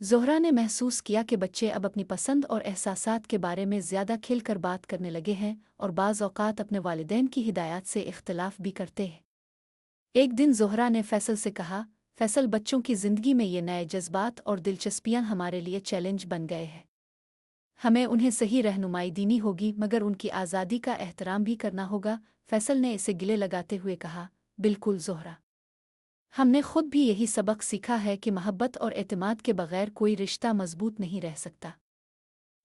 ज़ोहरा ने महसूस किया कि बच्चे अब अपनी पसंद और एहसासात के बारे में ज़्यादा खिलकर बात करने लगे हैं और बाज़ औक़ात अपने वालिदैन की हिदायत से इख्तिलाफ़ भी करते हैं। एक दिन ज़ोहरा ने फैसल से कहा, फैसल, बच्चों की ज़िंदगी में ये नए जज्बात और दिलचस्पियाँ हमारे लिए चैलेंज बन गए हैं। हमें उन्हें सही रहनुमाई देनी होगी मगर उनकी आज़ादी का एहतराम भी करना होगा। फैसल ने इसे गिले लगाते हुए कहा, बिल्कुल ज़ोहरा, हमने खुद भी यही सबक सीखा है कि मोहब्बत और एतमाद के बगैर कोई रिश्ता मजबूत नहीं रह सकता।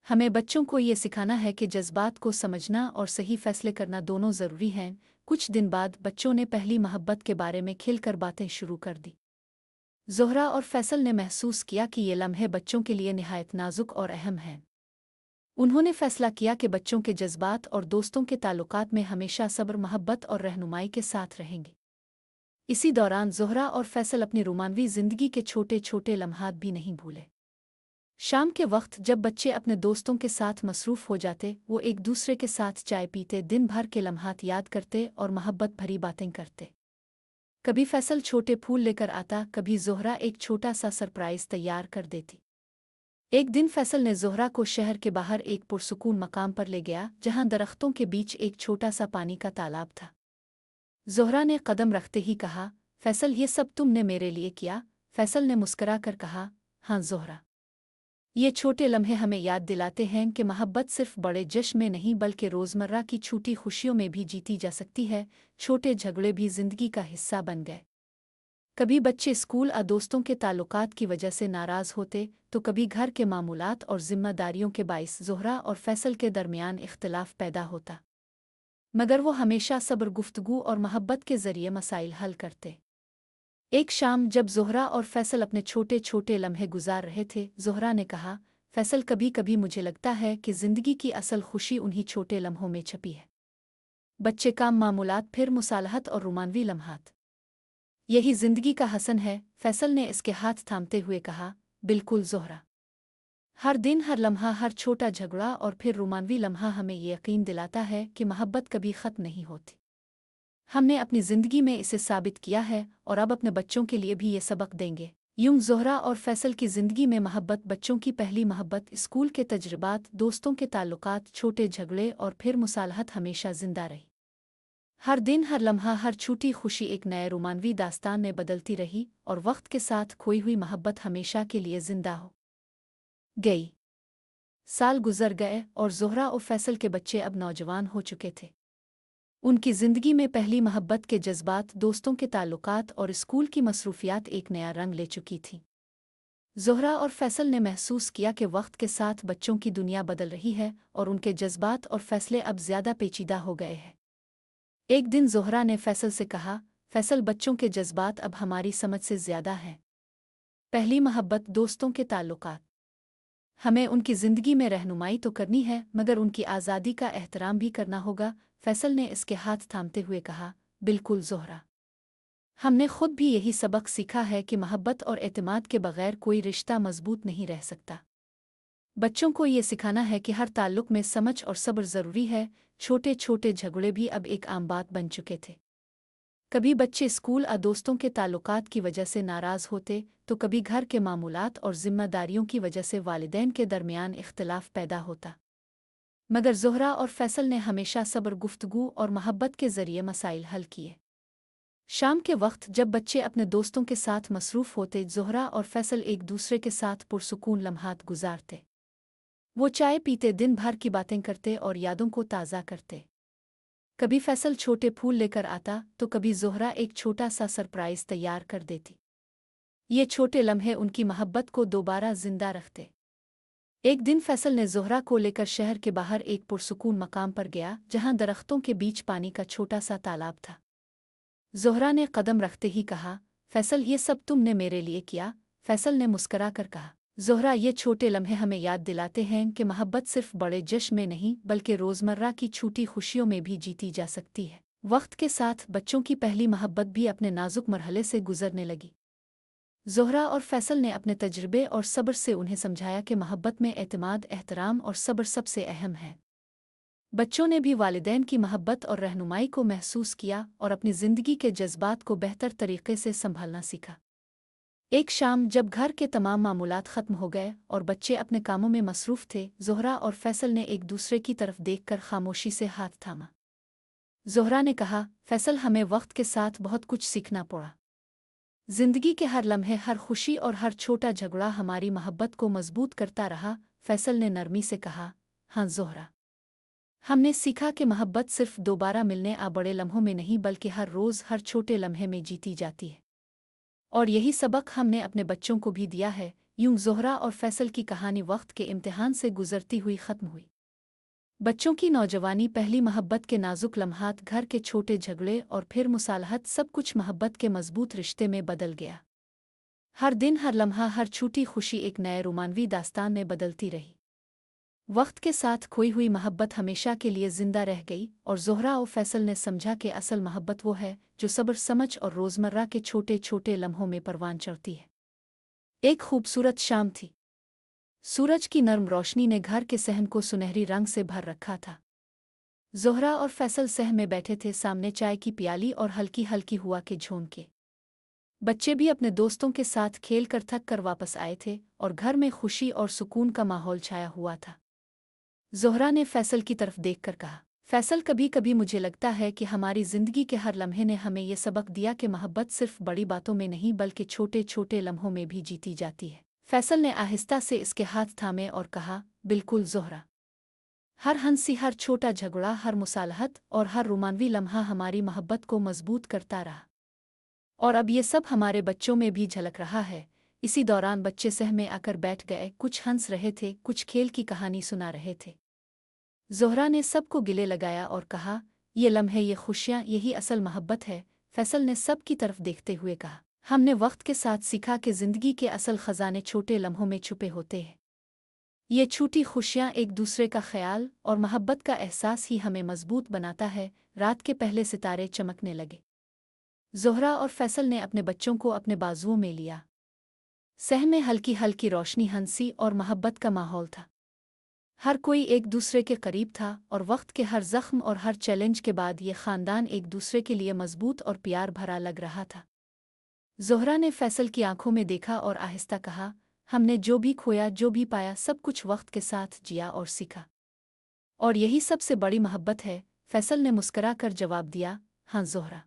हमें बच्चों को ये सिखाना है कि जज्बात को समझना और सही फैसले करना दोनों ज़रूरी हैं। कुछ दिन बाद बच्चों ने पहली मोहब्बत के बारे में खिलकर बातें शुरू कर दी। ज़ोहरा और फैसल ने महसूस किया कि ये लम्हे बच्चों के लिए निहायत नाजुक और अहम हैं। उन्होंने फैसला किया कि बच्चों के जज्बात और दोस्तों के ताल्लुकात में हमेशा सब्र, मोहब्बत और रहनुमाई के साथ रहेंगे। इसी दौरान ज़ोहरा और फैसल अपनी रोमानवी ज़िंदगी के छोटे छोटे लम्हात भी नहीं भूले। शाम के वक्त जब बच्चे अपने दोस्तों के साथ मसरूफ़ हो जाते, वो एक दूसरे के साथ चाय पीते, दिन भर के लम्हात याद करते और मोहब्बत भरी बातें करते। कभी फैसल छोटे फूल लेकर आता, कभी ज़ोहरा एक छोटा सा सरप्राइज़ तैयार कर देती। एक दिन फैसल ने ज़ोहरा को शहर के बाहर एक पुरसुकून मकाम पर ले गया, जहाँ दरख्तों के बीच एक छोटा सा पानी का तालाब था। ज़ोहरा ने कदम रखते ही कहा, फैसल, ये सब तुमने मेरे लिए किया? फैसल ने मुस्करा कर कहा, हाँ ज़ोहरा, ये छोटे लम्हे हमें याद दिलाते हैं कि मोहब्बत सिर्फ बड़े जश्न में नहीं बल्कि रोज़मर्रा की छोटी खुशियों में भी जीती जा सकती है। छोटे झगड़े भी ज़िंदगी का हिस्सा बन गए। कभी बच्चे स्कूल और दोस्तों के ताल्लुकात की वजह से नाराज़ होते, तो कभी घर के मामूलात और ज़िम्मेदारियों के बाइस ज़ोहरा और फैसल के दरमियान इख्तिलाफ पैदा होता। मगर वो हमेशा सब्र, गुफ्तगू और मोहब्बत के ज़रिए मसाइल हल करते। एक शाम जब ज़ोहरा और फैसल अपने छोटे छोटे लम्हे गुजार रहे थे, ज़ोहरा ने कहा, फैसल, कभी कभी मुझे लगता है कि ज़िंदगी की असल खुशी उन्हीं छोटे लम्हों में छपी है। बच्चे, काम, मामूलात, फिर मुसालहत और रोमानवी लम्हात, यही ज़िंदगी का हसन है। फैसल ने इसके हाथ थामते हुए कहा, बिल्कुल ज़ोहरा। हर दिन, हर लम्हा, हर छोटा झगड़ा और फिर रोमानवी लम्हा हमें ये यकीन दिलाता है कि मोहब्बत कभी ख़त्म नहीं होती। हमने अपनी ज़िंदगी में इसे साबित किया है और अब अपने बच्चों के लिए भी ये सबक देंगे। यूं ज़ोहरा और फैसल की ज़िंदगी में मोहब्बत, बच्चों की पहली मोहब्बत, स्कूल के तजुर्बात, दोस्तों के ताल्लुकात, छोटे झगड़े और फिर मुसालहत हमेशा जिंदा रही। हर दिन, हर लम्हा, हर छोटी खुशी एक नए रोमानवी दास्तान में बदलती रही और वक्त के साथ खोई हुई मोहब्बत हमेशा के लिए जिंदा हो गई। साल गुजर गए और ज़ोहरा और फैसल के बच्चे अब नौजवान हो चुके थे। उनकी ज़िंदगी में पहली मोहब्बत के जज्बात, दोस्तों के ताल्लुकात और स्कूल की मसरूफियात एक नया रंग ले चुकी थीं। ज़ोहरा और फैसल ने महसूस किया कि वक्त के साथ बच्चों की दुनिया बदल रही है और उनके जज्बात और फैसले अब ज़्यादा पेचीदा हो गए हैं। एक दिन ज़ोहरा ने फैसल से कहा, फैसल, बच्चों के जज्बात अब हमारी समझ से ज़्यादा हैं। पहली मोहब्बत, दोस्तों के ताल्लुकात, हमें उनकी ज़िंदगी में रहनुमाई तो करनी है मगर उनकी आज़ादी का एहतराम भी करना होगा। फैसल ने इसके हाथ थामते हुए कहा, बिल्कुल ज़ोहरा। हमने खुद भी यही सबक सीखा है कि मोहब्बत और एतमाद के बगैर कोई रिश्ता मजबूत नहीं रह सकता। बच्चों को ये सिखाना है कि हर ताल्लुक में समझ और सब्र ज़रूरी है। छोटे छोटे झगड़े भी अब एक आम बात बन चुके थे। कभी बच्चे स्कूल और दोस्तों के ताल्लुकात की वजह से नाराज़ होते तो कभी घर के मामूलात और जिम्मेदारियों की वजह से वालिदैन के दरमियान इख्तिलाफ पैदा होता। मगर ज़ोहरा और फैसल ने हमेशा सब्र, गुफ्तगू और मोहब्बत के ज़रिए मसाइल हल किए। शाम के वक्त जब बच्चे अपने दोस्तों के साथ मसरूफ़ होते, ज़ोहरा और फैसल एक दूसरे के साथ पुरसुकून लम्हात गुजारते। वो चाय पीते, दिन भर की बातें करते और यादों को ताज़ा करते। कभी फैसल छोटे फूल लेकर आता तो कभी ज़ोहरा एक छोटा सा सरप्राइज़ तैयार कर देती। ये छोटे लम्हे उनकी मोहब्बत को दोबारा जिंदा रखते। एक दिन फैसल ने ज़ोहरा को लेकर शहर के बाहर एक पुरसुकून मकाम पर गया जहां दरख्तों के बीच पानी का छोटा सा तालाब था। ज़ोहरा ने कदम रखते ही कहा, फैसल, ये सब तुमने मेरे लिए किया। फैसल ने मुस्करा कर कहा, ज़ोहरा, ये छोटे लम्हे हमें याद दिलाते हैं कि मोहब्बत सिर्फ बड़े जश्न में नहीं बल्कि रोज़मर्रा की छोटी खुशियों में भी जीती जा सकती है। वक्त के साथ बच्चों की पहली मोहब्बत भी अपने नाजुक मरहले से गुजरने लगी। ज़ोहरा और फैसल ने अपने तजुर्बे और सब्र से उन्हें समझाया कि मोहब्बत में एतमाद, एहतराम और सब्र सबसे अहम है। बच्चों ने भी वालिदैन की मोहब्बत और रहनुमाई को महसूस किया और अपनी ज़िंदगी के जज्बात को बेहतर तरीके से संभालना सीखा। एक शाम जब घर के तमाम मामूलात ख़त्म हो गए और बच्चे अपने कामों में मसरूफ़ थे, ज़ोहरा और फैसल ने एक दूसरे की तरफ देखकर खामोशी से हाथ थामा। ज़ोहरा ने कहा, फैसल, हमें वक्त के साथ बहुत कुछ सीखना पड़ा। ज़िंदगी के हर लम्हे, हर खुशी और हर छोटा झगड़ा हमारी मोहब्बत को मजबूत करता रहा। फैसल ने नरमी से कहा, हाँ ज़ोहरा, हमने सीखा कि मोहब्बत सिर्फ दोबारा मिलने आ बड़े लम्हों में नहीं बल्कि हर रोज़, हर छोटे लम्हे में जीती जाती है। और यही सबक हमने अपने बच्चों को भी दिया है। यूं ज़ोहरा और फैसल की कहानी वक्त के इम्तिहान से गुजरती हुई ख़त्म हुई। बच्चों की नौजवानी, पहली मोहब्बत के नाजुक लम्हात, घर के छोटे झगड़े और फिर मुसालहत, सब कुछ मोहब्बत के मजबूत रिश्ते में बदल गया। हर दिन, हर लम्हा, हर छोटी खुशी एक नए रोमानवी दास्तान में बदलती रही। वक्त के साथ खोई हुई मोहब्बत हमेशा के लिए जिंदा रह गई और ज़ोहरा और फैसल ने समझा कि असल मोहब्बत वो है जो सब्र, समझ और रोज़मर्रा के छोटे छोटे लम्हों में परवान चढ़ती है। एक खूबसूरत शाम थी। सूरज की नर्म रोशनी ने घर के सहन को सुनहरी रंग से भर रखा था। ज़ोहरा और फैसल सह में बैठे थे, सामने चाय की प्याली और हल्की हल्की हुआ के झोंके। बच्चे भी अपने दोस्तों के साथ खेल कर थक कर वापस आए थे और घर में खुशी और सुकून का माहौल छाया हुआ था। ज़ोहरा ने फैसल की तरफ देखकर कहा, फैसल, कभी कभी मुझे लगता है कि हमारी ज़िंदगी के हर लम्हे ने हमें ये सबक दिया कि मोहब्बत सिर्फ बड़ी बातों में नहीं बल्कि छोटे छोटे लम्हों में भी जीती जाती है। फैसल ने आहिस्ता से इसके हाथ थामे और कहा, बिल्कुल ज़ोहरा, हर हंसी, हर छोटा झगड़ा, हर मुसालहत और हर रोमानवी लम्हा हमारी मोहब्बत को मजबूत करता रहा। और अब ये सब हमारे बच्चों में भी झलक रहा है। इसी दौरान बच्चे सह में आकर बैठ गए, कुछ हंस रहे थे, कुछ खेल की कहानी सुना रहे थे। ज़ोहरा ने सबको गिले लगाया और कहा, ये लम्हे, ये खुशियाँ, यही असल मोहब्बत है। फैसल ने सब की तरफ देखते हुए कहा, हमने वक्त के साथ सीखा कि ज़िंदगी के असल ख़जाने छोटे लम्हों में छुपे होते हैं। ये छोटी खुशियाँ, एक दूसरे का ख्याल और मोहब्बत का एहसास ही हमें मजबूत बनाता है। रात के पहले सितारे चमकने लगे। ज़ोहरा और फैसल ने अपने बच्चों को अपने बाजुओं में लिया। सहन में हल्की हल्की रोशनी, हंसी और मोहब्बत का माहौल था। हर कोई एक दूसरे के करीब था और वक्त के हर जख्म और हर चैलेंज के बाद ये ख़ानदान एक दूसरे के लिए मजबूत और प्यार भरा लग रहा था। ज़ोहरा ने फैसल की आंखों में देखा और आहिस्ता कहा, हमने जो भी खोया, जो भी पाया, सब कुछ वक्त के साथ जिया और सीखा। और यही सबसे बड़ी मोहब्बत है, फैसल ने मुस्करा कर जवाब दिया, हाँ ज़ोहरा।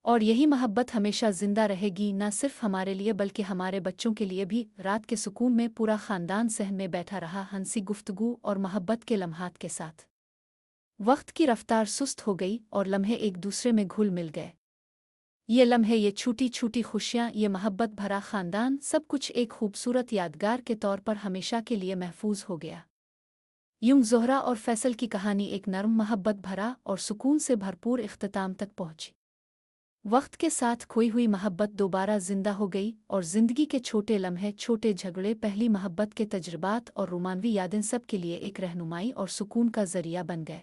और यही मोहब्बत हमेशा जिंदा रहेगी, न सिर्फ हमारे लिए बल्कि हमारे बच्चों के लिए भी। रात के सुकून में पूरा खानदान सहन में बैठा रहा, हंसी गुफ्तगू और मोहब्बत के लम्हात के साथ। वक्त की रफ्तार सुस्त हो गई और लम्हे एक दूसरे में घुल मिल गए। ये लम्हे, ये छोटी छोटी खुशियाँ, ये मोहब्बत भरा खानदान, सब कुछ एक खूबसूरत यादगार के तौर पर हमेशा के लिए महफूज हो गया। यूं ज़ोहरा और फैसल की कहानी एक नर्म, मोहब्बत भरा और सुकून से भरपूर इख्तिताम तक पहुंची। वक्त के साथ खोई हुई मोहब्बत दोबारा जिंदा हो गई और जिंदगी के छोटे लम्हे, छोटे झगड़े, पहली मोहब्बत के तजुर्बात और रोमानवी यादें सब के लिए एक रहनुमाई और सुकून का जरिया बन गए।